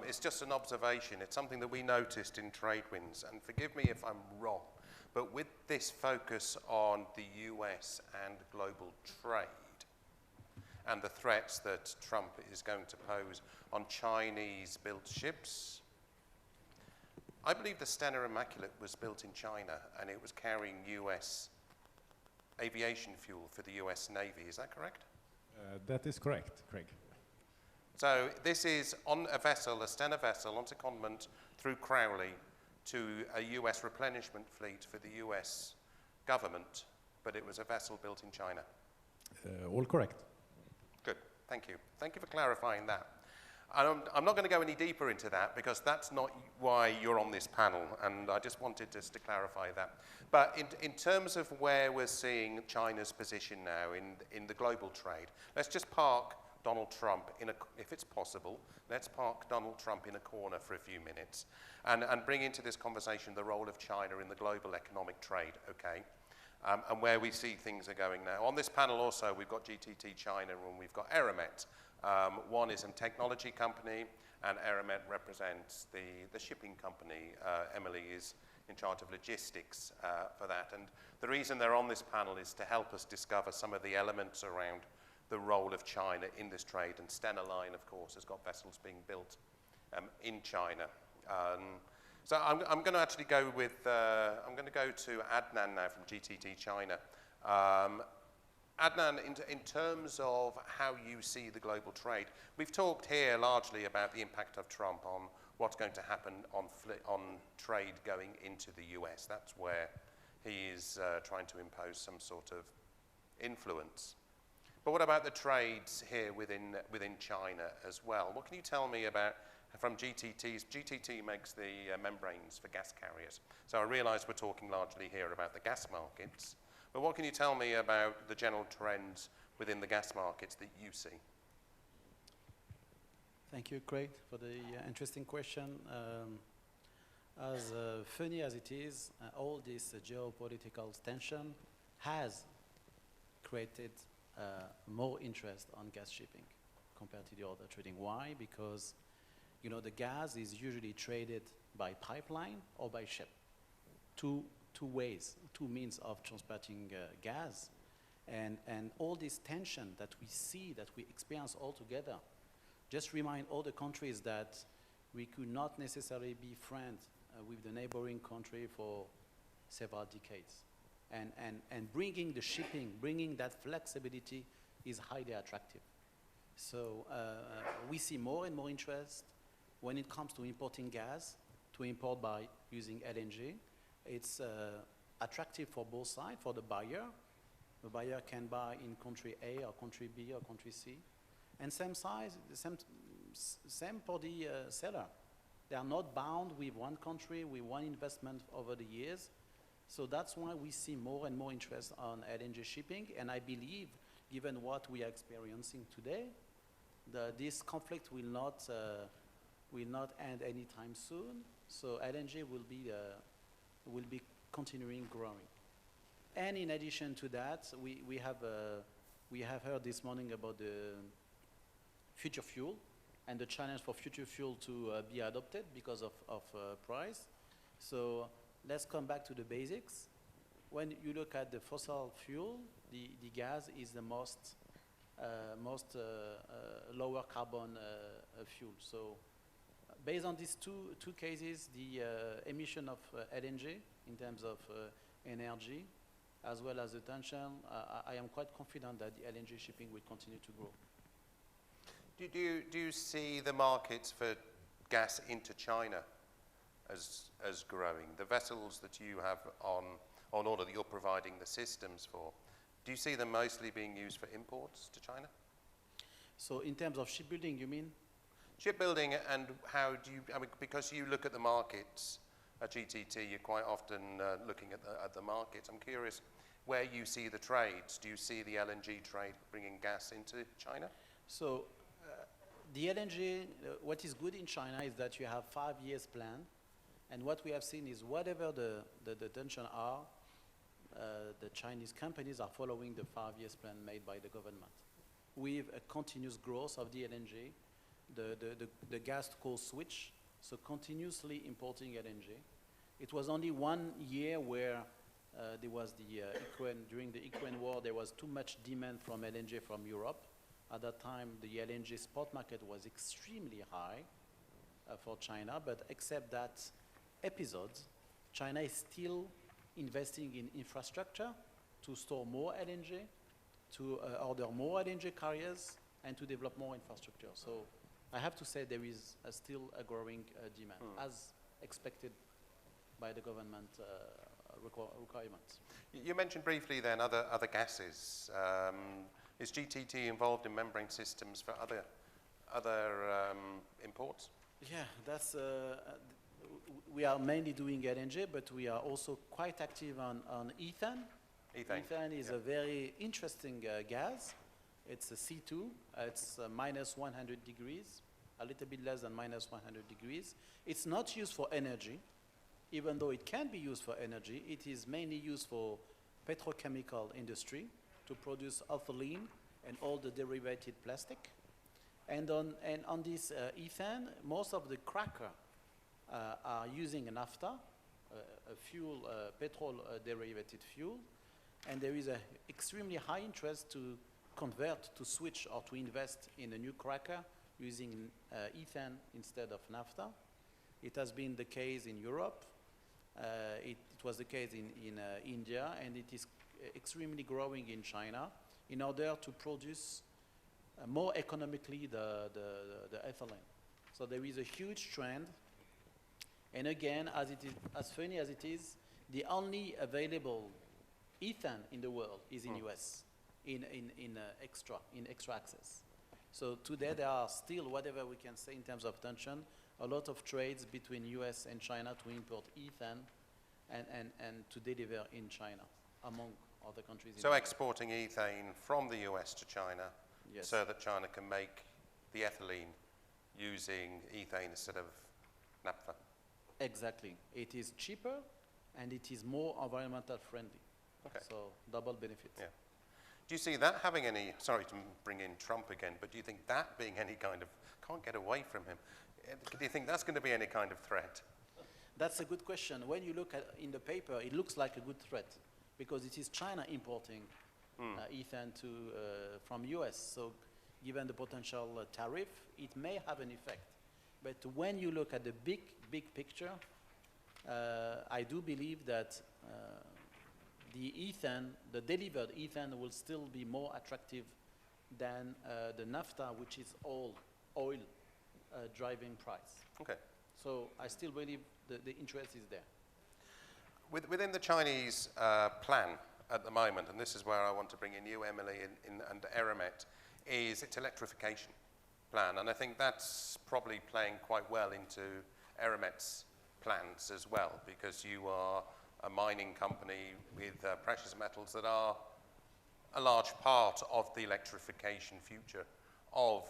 It's just an observation. It's something that we noticed in TradeWinds, and forgive me if I'm wrong, but with this focus on the US and global trade and the threats that Trump is going to pose on Chinese-built ships, I believe the Stena Immaculate was built in China, and it was carrying US aviation fuel for the US Navy. Is that correct? That is correct, Craig. So this is on a vessel, a Stena vessel, on secondment through Crowley to a US replenishment fleet for the US government, but it was a vessel built in China. All correct. Good, thank you. Thank you for clarifying that. I'm not going to go any deeper into that because that's not why you're on this panel, and I just wanted just to clarify that. But in terms of where we're seeing China's position now in the global trade, let's just park Donald Trump if it's possible, let's park Donald Trump in a corner for a few minutes and bring into this conversation the role of China in the global economic trade, okay? And where we see things are going now. On this panel also, we've got GTT China and we've got Eramet. One is a technology company, and Eramet represents the shipping company. Emily is in charge of logistics for that. And the reason they're on this panel is to help us discover some of the elements around the role of China in this trade. And Stena Line, of course, has got vessels being built in China. So I'm going to actually go with, I'm going to go to Adnan now from GTT China. Adnan, in terms of how you see the global trade, we've talked here largely about the impact of Trump on what's going to happen on trade going into the US. That's where he is trying to impose some sort of influence. But what about the trades here within China as well? What can you tell me about from GTT's? GTT makes the membranes for gas carriers. So I realize we're talking largely here about the gas markets. But what can you tell me about the general trends within the gas markets that you see? Thank you, Craig, for the interesting question. As funny as it is, all this geopolitical tension has created more interest on gas shipping compared to the other trading. Why? Because the gas is usually traded by pipeline or by ship. two ways, two means of transporting gas. And all this tension that we see, that we experience all together, just remind all the countries that we could not necessarily be friends with the neighboring country for several decades. And bringing the shipping, bringing that flexibility is highly attractive. So we see more and more interest when it comes to importing gas, to import by using LNG. It's attractive for both sides, for the buyer. The buyer can buy in country A or country B or country C. And same for the seller. They are not bound with one country, with one investment over the years. So that's why we see more and more interest on LNG shipping. And I believe, given what we are experiencing today, this conflict will not end anytime soon. So LNG will be continuing growing. And in addition to that, we have heard this morning about the future fuel and the challenge for future fuel to be adopted because of price. So let's come back to the basics. When you look at the fossil fuel, the gas is the most lower carbon fuel. So based on these two cases, the emission of LNG in terms of energy, as well as the tension, I am quite confident that the LNG shipping will continue to grow. Do you see the markets for gas into China as growing? The vessels that you have on order that you're providing the systems for, do you see them mostly being used for imports to China? So in terms of shipbuilding, you mean? Shipbuilding, and how do you, I mean, because you look at the markets at GTT, you're quite often looking at the markets. I'm curious where you see the trades. Do you see the LNG trade bringing gas into China? So the LNG, what is good in China is that you have 5 years plan. And what we have seen is whatever the tension are, the Chinese companies are following the 5 years plan made by the government. With a continuous growth of the LNG, the gas to coal switch, so continuously importing LNG. It was only 1 year where there was during the Ukraine war, there was too much demand from LNG from Europe. At that time, the LNG spot market was extremely high for China, but except that episode, China is still investing in infrastructure to store more LNG, to order more LNG carriers, and to develop more infrastructure. So I have to say there is still a growing demand, as expected by the government requirements. You mentioned briefly then other gases. Is GTT involved in membrane systems for other imports? Yeah, that's we are mainly doing LNG, but we are also quite active on ethane. Ethane is a very interesting gas. It's a C2. It's minus 100 degrees, a little bit less than minus 100 degrees. It's not used for energy, even though it can be used for energy. It is mainly used for petrochemical industry to produce ethylene and all the derivated plastic. And on this ethane, most of the cracker are using naphtha, a fuel, petrol derivative fuel. And there is an extremely high interest to convert, to switch, or to invest in a new cracker using ethane instead of naphtha. It has been the case in Europe. It was the case in India, and it is extremely growing in China in order to produce more economically the ethylene. So there is a huge trend. And again, as funny as it is, the only available ethane in the world is in US, in extra access. So today there are still, whatever we can say in terms of tension, a lot of trades between US and China to import ethane and to deliver in China, among other countries. So exporting ethane from the US to China, yes, so that China can make the ethylene using ethane instead of naphtha. Exactly. It is cheaper and it is more environmental friendly. Okay. So double benefit. Yeah. Do you see that having any, sorry to bring in Trump again, but do you think that being any kind of, can't get away from him, do you think that's going to be any kind of threat? That's a good question. When you look at in the paper, it looks like a good threat because it is China importing ethane from US. So given the potential tariff, it may have an effect. But when you look at the big picture, I do believe that the ethane, the delivered ethane, will still be more attractive than the naphtha, which is all oil driving price. Okay. So I still believe the interest is there. Within the Chinese plan at the moment, and this is where I want to bring in you, Emily, and Eramet, is its electrification plan. And I think that's probably playing quite well into Eramet's plans as well, because you are a mining company with precious metals that are a large part of the electrification future of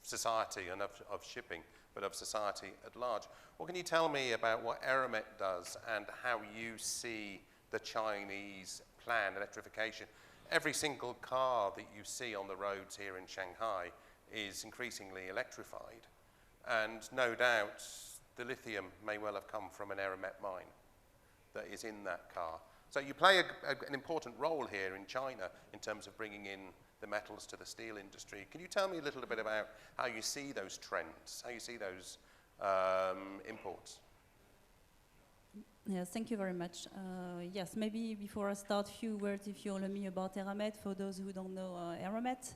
society and of shipping, but of society at large. What can you tell me about what Eramet does and how you see the Chinese plan, electrification? Every single car that you see on the roads here in Shanghai is increasingly electrified, and no doubt the lithium may well have come from an Eramet mine that is in that car. So you play an important role here in China in terms of bringing in the metals to the steel industry. Can you tell me a little bit about how you see those trends, how you see those imports? Yes, thank you very much. Yes, maybe before I start, a few words, if you allow me, about Eramet. For those who don't know Eramet,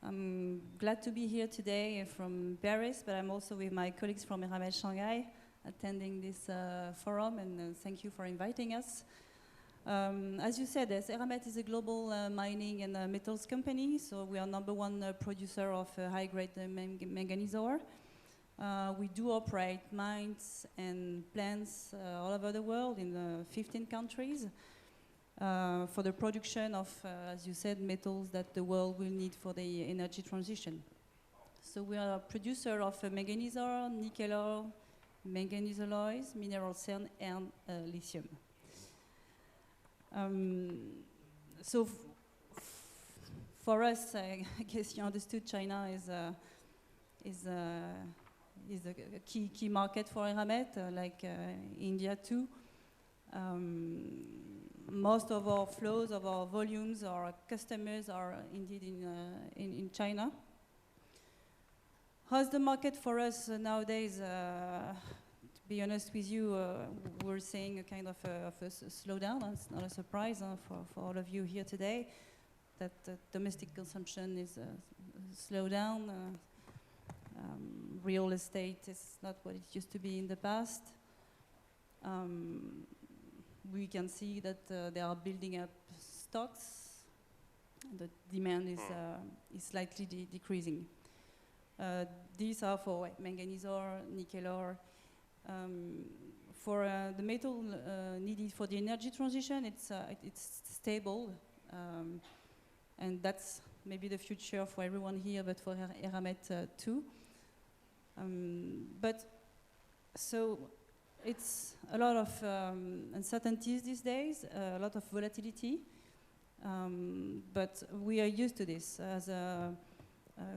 I'm glad to be here today from Paris, but I'm also with my colleagues from Eramet Shanghai attending this forum, and thank you for inviting us. As you said, yes, Eramet is a global mining and metals company, so we are #1 producer of high-grade manganese ore. We do operate mines and plants all over the world in 15 countries for the production of, as you said, metals that the world will need for the energy transition. So we are a producer of manganese ore, nickel ore, manganese alloys, mineral sand, and lithium. So for us, I guess you understood, China is a key market for Eramet, like India too. Most of our flows, of our volumes, our customers are indeed in China. How's the market for us nowadays? To be honest with you, we're seeing a kind of a slowdown. It's not a surprise for all of you here today that domestic consumption is slowed down. Real estate is not what it used to be in the past. We can see that they are building up stocks. The demand is slightly decreasing. These are for manganese ore, nickel ore. For the metal needed for the energy transition, it's stable, and that's maybe the future for everyone here, but for Eramet too. But so it's a lot of uncertainties these days, a lot of volatility, but we are used to this. As a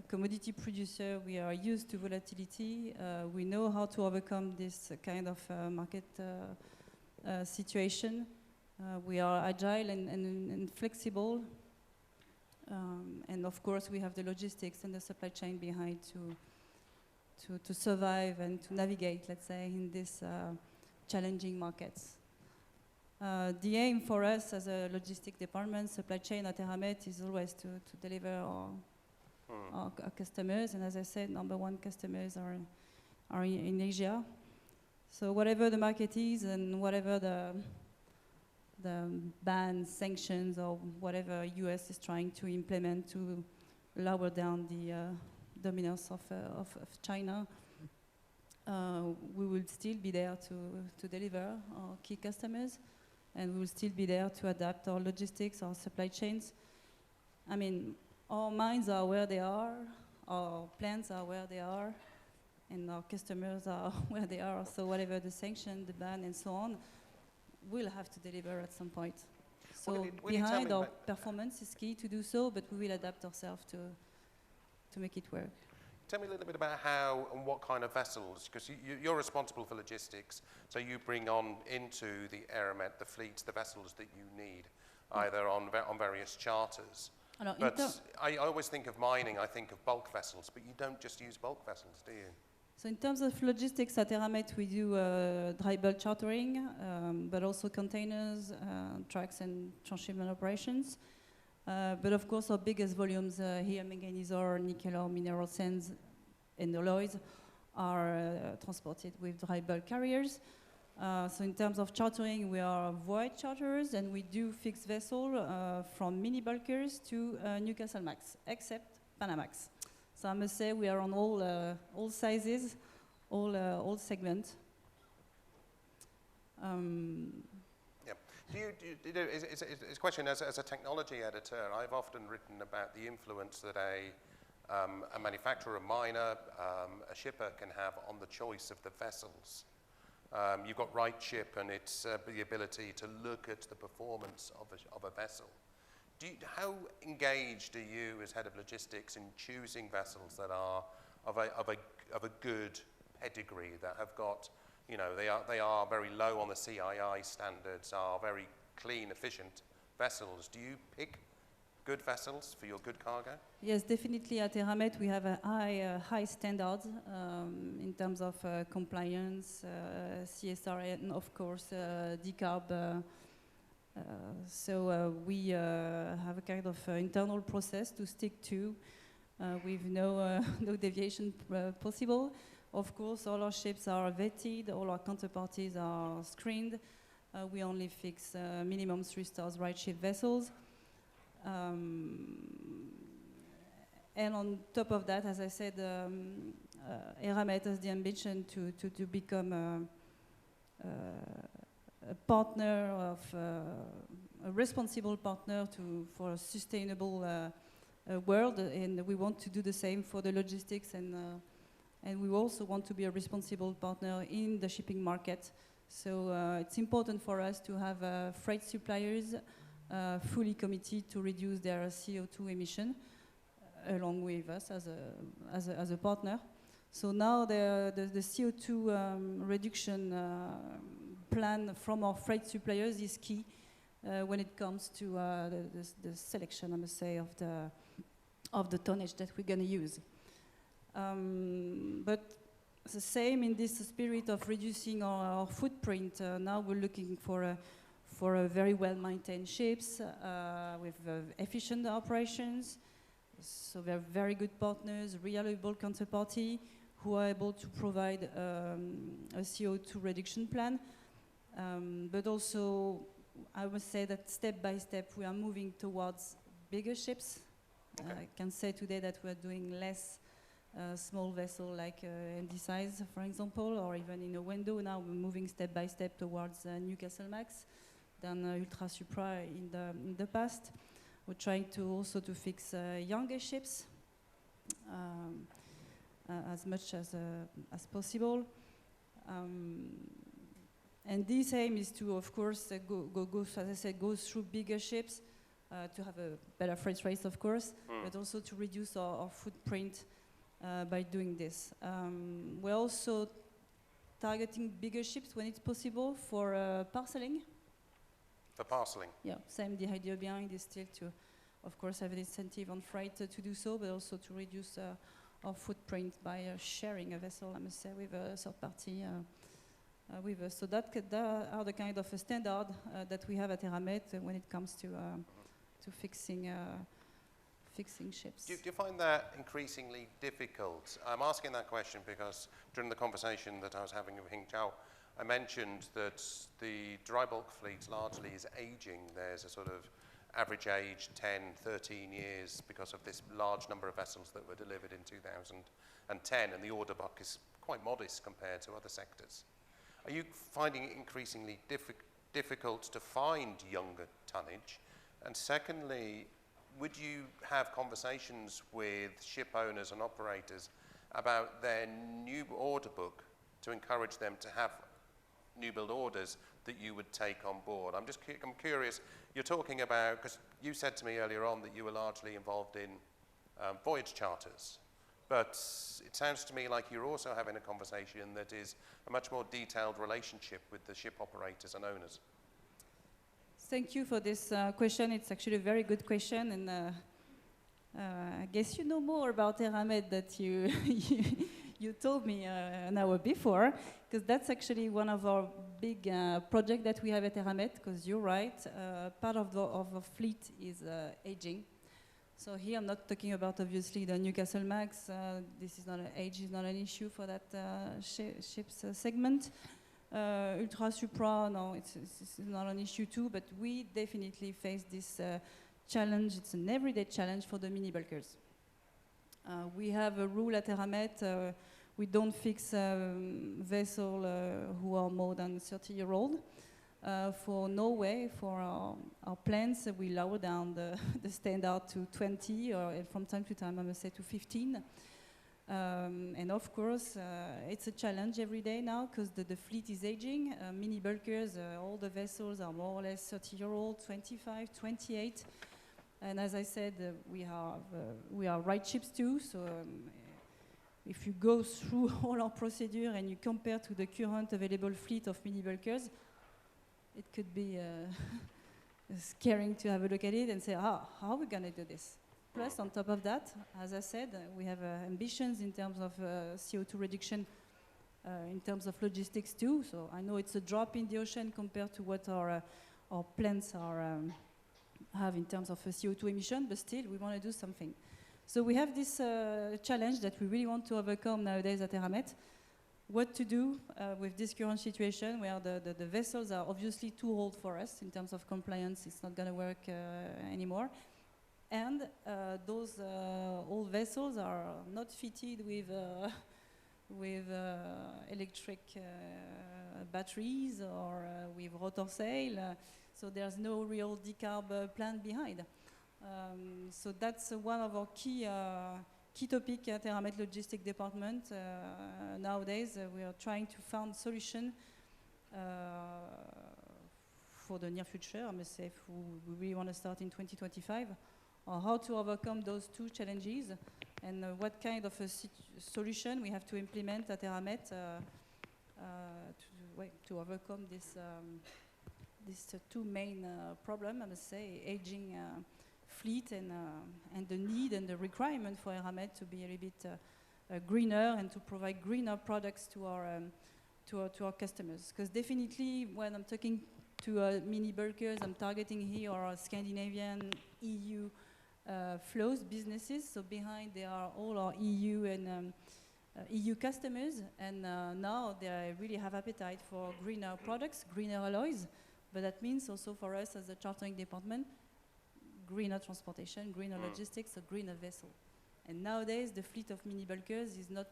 commodity producer, we are used to volatility. We know how to overcome this kind of market situation. We are agile and flexible. And of course, we have the logistics and the supply chain behind to survive and to navigate, let's say, in these challenging markets. The aim for us as a logistic department, supply chain at Eramet, is always to deliver our customers, and as I said, #1 customers are in Asia. So whatever the market is and whatever the ban, sanctions, or whatever US is trying to implement to lower down the dominance of China, we will still be there to deliver our key customers, and we will still be there to adapt our logistics, our supply chains. I mean, our mines are where they are, our plants are where they are, and our customers are where they are. So whatever the sanction, the ban, and so on, we'll have to deliver at some point. So behind our performance is key to do so, but we will adapt ourselves to make it work. tell me a little bit about how and what kind of vessels, because you're responsible for logistics, so you bring on into the Eramet, the fleets, the vessels that you need, either on various charters. Alors, But I always think of mining, I think of bulk vessels, but you don't just use bulk vessels, do you? So in terms of logistics at Eramet, we do dry bulk chartering, but also containers, trucks and transshipment operations. But of course, our biggest volumes here, manganese ore, nickel ore, mineral sands, and alloys are transported with dry bulk carriers. So in terms of chartering, we are voyage charterers, and we do fixed vessel from mini bulkers to Newcastle Max, except Panamax. So I must say we are on all sizes, all segments. Yeah. It's a question as a technology editor. I've often written about the influence that a manufacturer, a miner, a shipper can have on the choice of the vessels. You've got right ship, and it's the ability to look at the performance of a vessel. How engaged are you as head of logistics in choosing vessels that are of a good pedigree, that have got, you know, they are very low on the CII standards, are very clean, efficient vessels? Do you pick good vessels for your good cargo? Yes, definitely at Eramet we have a high standards in terms of compliance, CSR, and of course decarb. So we have a kind of internal process to stick to with no deviation possible. Of course, all our ships are vetted, all our counterparties are screened. We only fix minimum 3 stars right ship vessels. And on top of that, as I said, Eramet has the ambition to become a partner of a responsible partner for a sustainable world, and we want to do the same for the logistics, and we also want to be a responsible partner in the shipping market. So it's important for us to have freight suppliers fully committed to reduce their CO2 emission along with us as a partner. So now the CO2 reduction plan from our freight suppliers is key when it comes to the selection, I must say, of the tonnage that we're going to use. But the same in this spirit of reducing our footprint, now we're looking for a very well-maintained ships with efficient operations. So they're very good partners, reliable counterparty who are able to provide a CO2 reduction plan. But also, I would say that step by step we are moving towards bigger ships. Okay. I can say today that we're doing less small vessel like ND size, for example, or even in a window. Now we're moving step by step towards Newcastle Max, than Ultra Supra in the past. We're trying to also to fix younger ships as much as possible. And this aim is to, of course, go as I said, go through bigger ships to have a better freight rates, of course, but also to reduce our footprint by doing this. We're also targeting bigger ships when it's possible for parceling. For parceling? Yeah, same. The idea behind is still to, of course, have an incentive on freight to do so, but also to reduce our footprint by sharing a vessel, I must say, with a third party. With us. So that are the kind of a standard that we have at Eramet when it comes to fixing ships. Do you find that increasingly difficult? I'm asking that question because during the conversation that I was having with Hing Zhao, I mentioned that the dry bulk fleet largely is aging. There's a sort of average age 10, 13 years because of this large number of vessels that were delivered in 2010, and the order book is quite modest compared to other sectors. Are you finding it increasingly difficult to find younger tonnage? And secondly, would you have conversations with ship owners and operators about their new order book to encourage them to have new build orders that you would take on board? I'm curious, you're talking about, because you said to me earlier on that you were largely involved in voyage charters, but it sounds to me like you're also having a conversation that is a much more detailed relationship with the ship operators and owners. Thank you for this question. It's actually a very good question, and I guess you know more about Eramet that you told me an hour before, because that's actually one of our big projects that we have at Eramet, because you're right, part of the fleet is aging. So here I'm not talking about obviously the Newcastle Max. This is not age is not an issue for that ships segment. Ultra Supra, no, it's not an issue too, but we definitely face this challenge. It's an everyday challenge for the mini bulkers. We have a rule at Eramet, we don't fix vessels who are more than 30-year-old. For Norway, for our plants, we lower down the standard to 20, or from time to time, I must say, to 15. And of course, it's a challenge every day now, because the fleet is aging. Mini bulkers, all the vessels are more or less 30-year-old, 25, 28. And as I said, we are right ships too, so if you go through all our procedure and you compare to the current available fleet of mini bulkers, it could be scaring to have a look at it and say, how are we going to do this? Plus, on top of that, as I said, we have ambitions in terms of CO2 reduction, in terms of logistics too. So I know it's a drop in the ocean compared to what our plants have in terms of CO2 emission, but still, we want to do something. So we have this challenge that we really want to overcome nowadays at Eramet. What to do with this current situation where the vessels are obviously too old for us in terms of compliance. It's not going to work anymore. And those old vessels are not fitted with electric batteries or with rotor sail. So there's no real decarb plan behind. So that's one of our key topic at Eramet Logistics Department. Nowadays, we are trying to find solution for the near future. I must say, if we really want to start in 2025, or how to overcome those two challenges, and what kind of a solution we have to implement at Eramet to overcome this two main problems. I must say, aging fleet and the need and the requirement for Eramet to be a little bit greener and to provide greener products to our customers. Because definitely, when I'm talking to mini bulkers, I'm targeting here our Scandinavian, EU flows businesses. So behind there are all our EU and EU customers, and now they really have appetite for greener products, greener alloys. But that means also for us as a chartering department, greener transportation, greener logistics, a greener vessel. And nowadays, the fleet of mini bulkers is not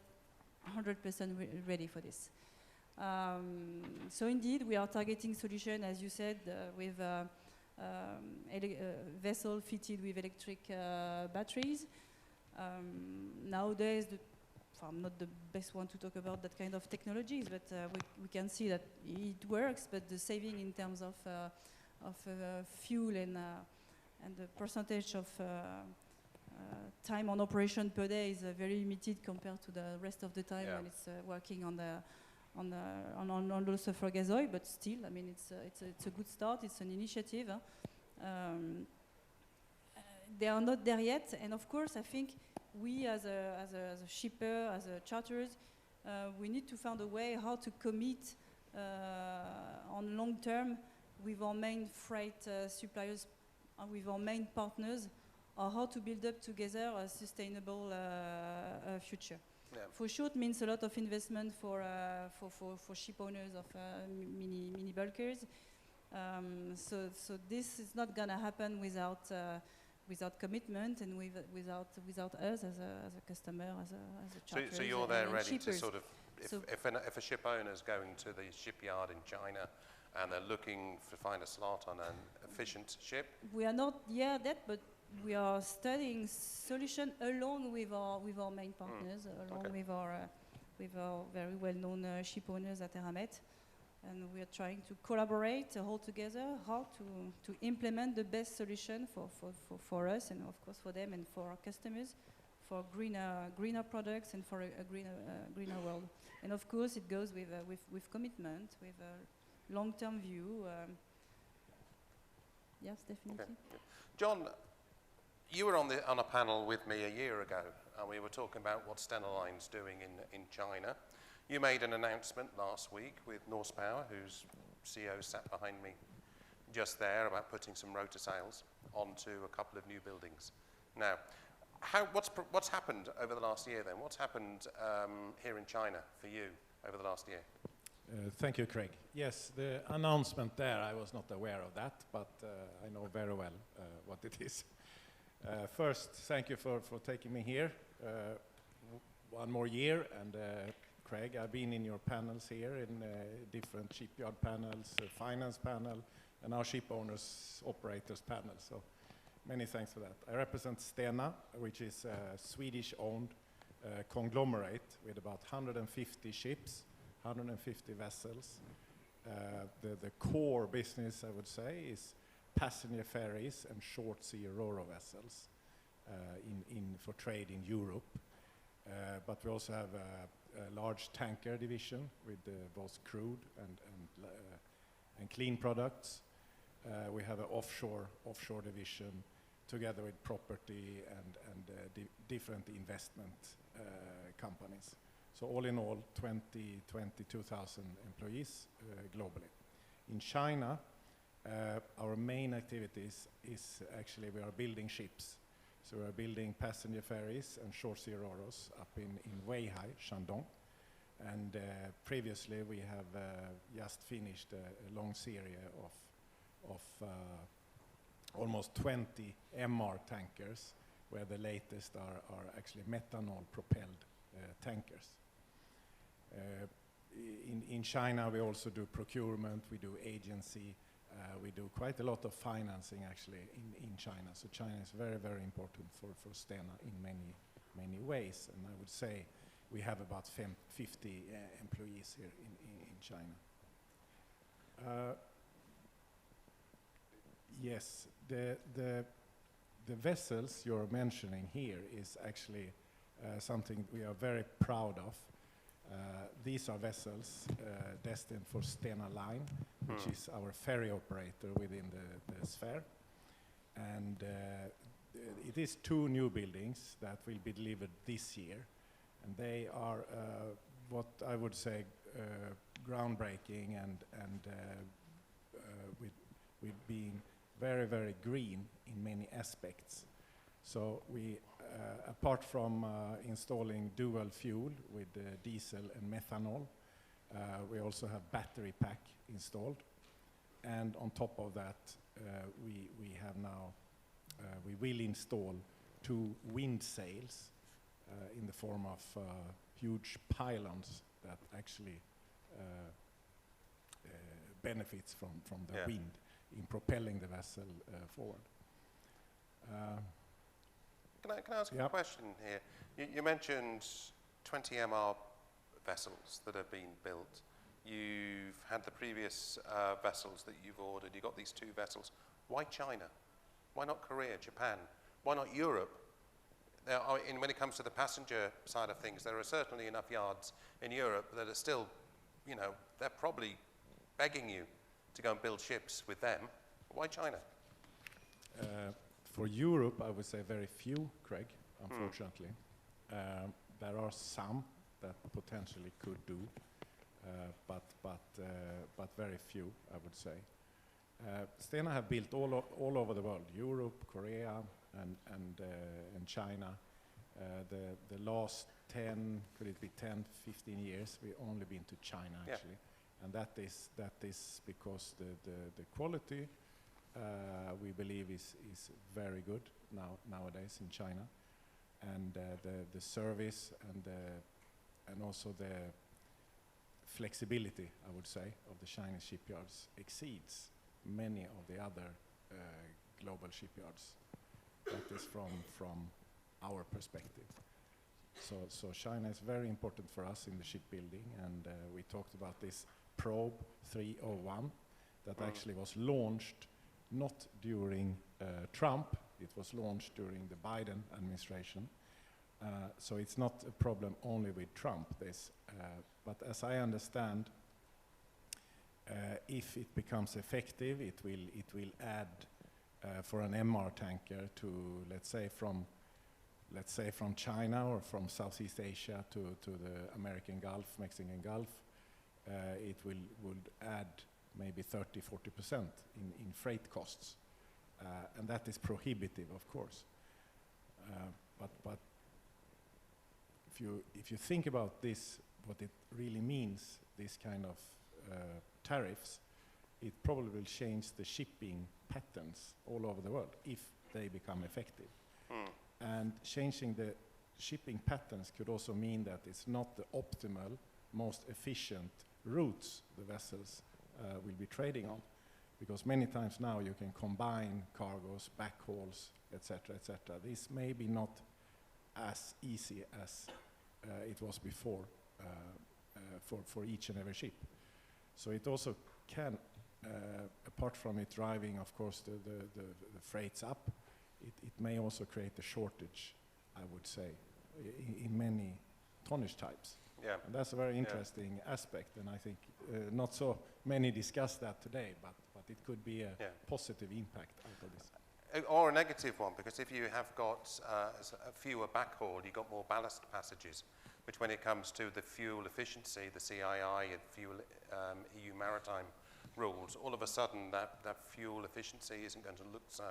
100% ready for this. So indeed, we are targeting solution, as you said, with vessel fitted with electric batteries. Nowadays, I'm not the best one to talk about that kind of technologies, but we can see that it works, but the saving in terms of fuel and the percentage of time on operation per day is very limited compared to the rest of the time when it's working on low sulfur gas oil. But still, I mean, it's a good start. It's an initiative. They are not there yet, and of course, I think we as a shipper, as a charterers, we need to find a way how to commit on long term with our main freight suppliers, with our main partners, or how to build up together a sustainable future. Yeah. For sure, it means a lot of investment for ship owners of mini bulkers. So this is not going to happen without commitment and without us as a customer, as a charter. So you're there ready to sort of, if a ship owner is going to the shipyard in China and they're looking to find a slot on an efficient ship? We are not yet that, but we are studying solution along with our main partners, along with our very well-known ship owners at Eramet. And we are trying to collaborate all together, how to implement the best solution for us and of course for them and for our customers for greener products and for a greener world. And of course, it goes with commitment, with a long-term view. Yes, definitely. Okay. John, you were on a panel with me a year ago, and we were talking about what Stena Line's doing in China. You made an announcement last week with Norse Power, whose CEO sat behind me just there, about putting some rotor sails onto a couple of new buildings. Now, what's happened over the last year then? What's happened here in China for you over the last year? Thank you, Craig. Yes, the announcement there, I was not aware of that, but I know very well what it is. First, thank you for taking me here one more year, and Craig, I've been in your panels here in different shipyard panels, finance panel, and our shipowners operators panel. So many thanks for that. I represent Stena, which is a Swedish-owned conglomerate with about 150 ships, 150 vessels. The core business, I would say, is passenger ferries and short sea ro-ro vessels for trade in Europe. But we also have a large tanker division with both crude and clean products. We have an offshore division together with property and different investment companies. So all in all, 22,000 employees globally. In China, our main activities is actually we are building ships. So we are building passenger ferries and short sea ro-ros up in Weihai, Shandong. And previously we have just finished a long series of almost 20 MR tankers, where the latest are actually methanol-propelled tankers. In China, we also do procurement, we do agency, we do quite a lot of financing actually in China. So China is very, very important for Stena in many ways. And I would say we have about 50 employees here in China. Yes, the vessels you're mentioning here is actually something we are very proud of. These are vessels destined for Stena Line, which is our ferry operator within the sphere. And it is 2 new buildings that will be delivered this year. And they are what I would say groundbreaking and with being very, very green in many aspects. So we, apart from installing dual fuel with diesel and methanol, we also have battery pack installed. And on top of that, we have now, we will install 2 wind sails in the form of huge pylons that actually benefits from the wind in propelling the vessel forward. Can I ask a question here? You mentioned 20 MR vessels that have been built. You've had the previous vessels that you've ordered. You've got these 2 vessels. Why China? Why not Korea, Japan? Why not Europe? When it comes to the passenger side of things, there are certainly enough yards in Europe that are still, you know, they're probably begging you to go and build ships with them. Why China? For Europe, I would say very few, Craig, unfortunately. There are some that potentially could do, but very few, I would say. Stena have built all over the world, Europe, Korea, and China. The last 10, could it be 10, 15 years, we've only been to China, actually. And that is because the quality we believe is very good nowadays in China, and the service and also the flexibility, I would say, of the Chinese shipyards exceeds many of the other global shipyards. That is from our perspective. So China is very important for us in the shipbuilding, and we talked about this probe 301 that actually was launched not during Trump, it was launched during the Biden administration. So it's not a problem only with Trump, this. But as I understand, if it becomes effective, it will add for an MR tanker to, let's say from China or from Southeast Asia to the American Gulf, Mexican Gulf, it would add maybe 30–40% in freight costs, and that is prohibitive, of course. But if you think about this, what it really means, this kind of tariffs, it probably will change the shipping patterns all over the world if they become effective. And changing the shipping patterns could also mean that it's not the optimal, most efficient routes the vessels will be trading on, because many times now you can combine cargoes, backhauls, etc., etc. This may be not as easy as it was before for each and every ship. So it also can, apart from it driving, of course, the freights up, it may also create a shortage, I would say, in many tonnage types. Yeah. And that's a very interesting aspect, and I think not so many discuss that today, but it could be a positive impact out of this. Or a negative one, because if you have got a fewer backhaul, you've got more ballast passages, which when it comes to the fuel efficiency, the CII and fuel EU maritime rules, all of a sudden that fuel efficiency isn't going to look so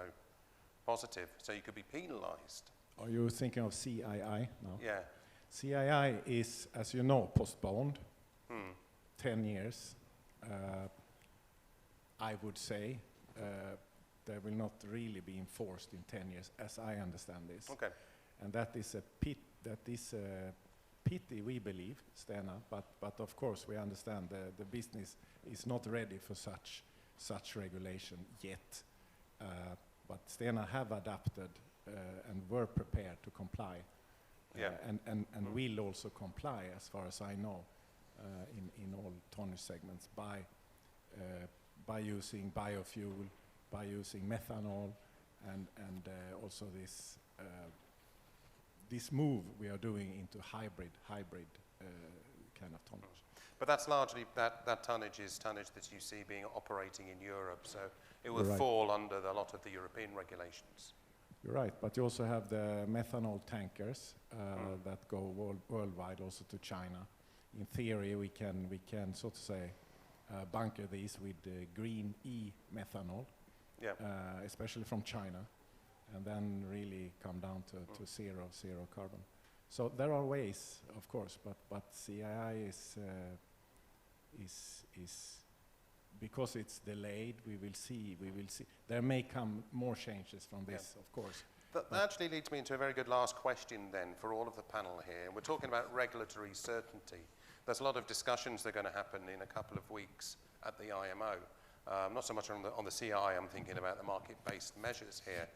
positive, so you could be penalized. Are you thinking of CII now? Yeah. CII is, as you know, postponed 10 years. I would say they will not really be enforced in 10 years, as I understand this. Okay. And that is a pity, we believe, Stena, but of course we understand the business is not ready for such regulation yet. But Stena have adapted and were prepared to comply. And will also comply, as far as I know, in all tonnage segments by using biofuel, by using methanol, and also this move we are doing into hybrid kind of tonnage. But that's largely, that tonnage is tonnage that you see being operating in Europe, so it will fall under a lot of the European regulations. You're right, but you also have the methanol tankers that go worldwide, also to China. In theory, we can so to say bunker these with green e-methanol, especially from China, and then really come down to zero carbon. So there are ways, of course, but CII is because it's delayed. We will see. There may come more changes from this, of course. That actually leads me into a very good last question then for all of the panel here. We're talking about regulatory certainty. There's a lot of discussions that are going to happen in a couple of weeks at the IMO. Not so much on the CI, I'm thinking about the market-based measures here.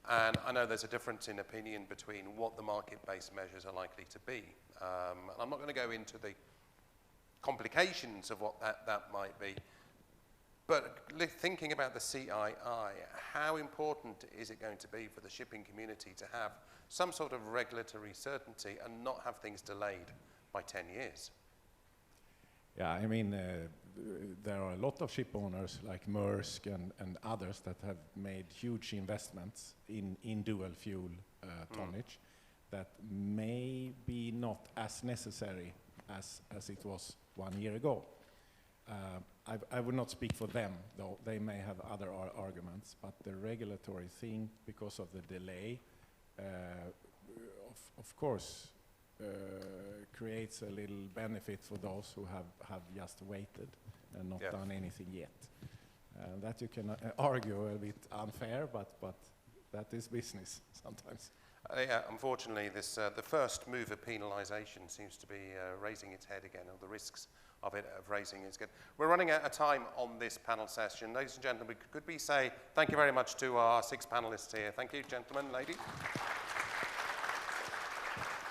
And I know there's a difference in opinion between what the market-based measures are likely to be. And I'm not going to go into the complications of what that might be. But thinking about the CII, how important is it going to be for the shipping community to have some sort of regulatory certainty and not have things delayed by 10 years? Yeah, I mean, there are a lot of ship owners like Maersk and others that have made huge investments in dual fuel tonnage that may be not as necessary as it was 1 year ago. I would not speak for them, though they may have other arguments, but the regulatory thing, because of the delay, of course, creates a little benefit for those who have just waited and not done anything yet. That you can argue a bit unfair, but that is business sometimes. Yeah, unfortunately, the first move of penalisation seems to be raising its head again, or the risks of raising its head. We're running out of time on this panel session. Ladies and gentlemen, could we say thank you very much to our 6 panellists here. Thank you, gentlemen, ladies.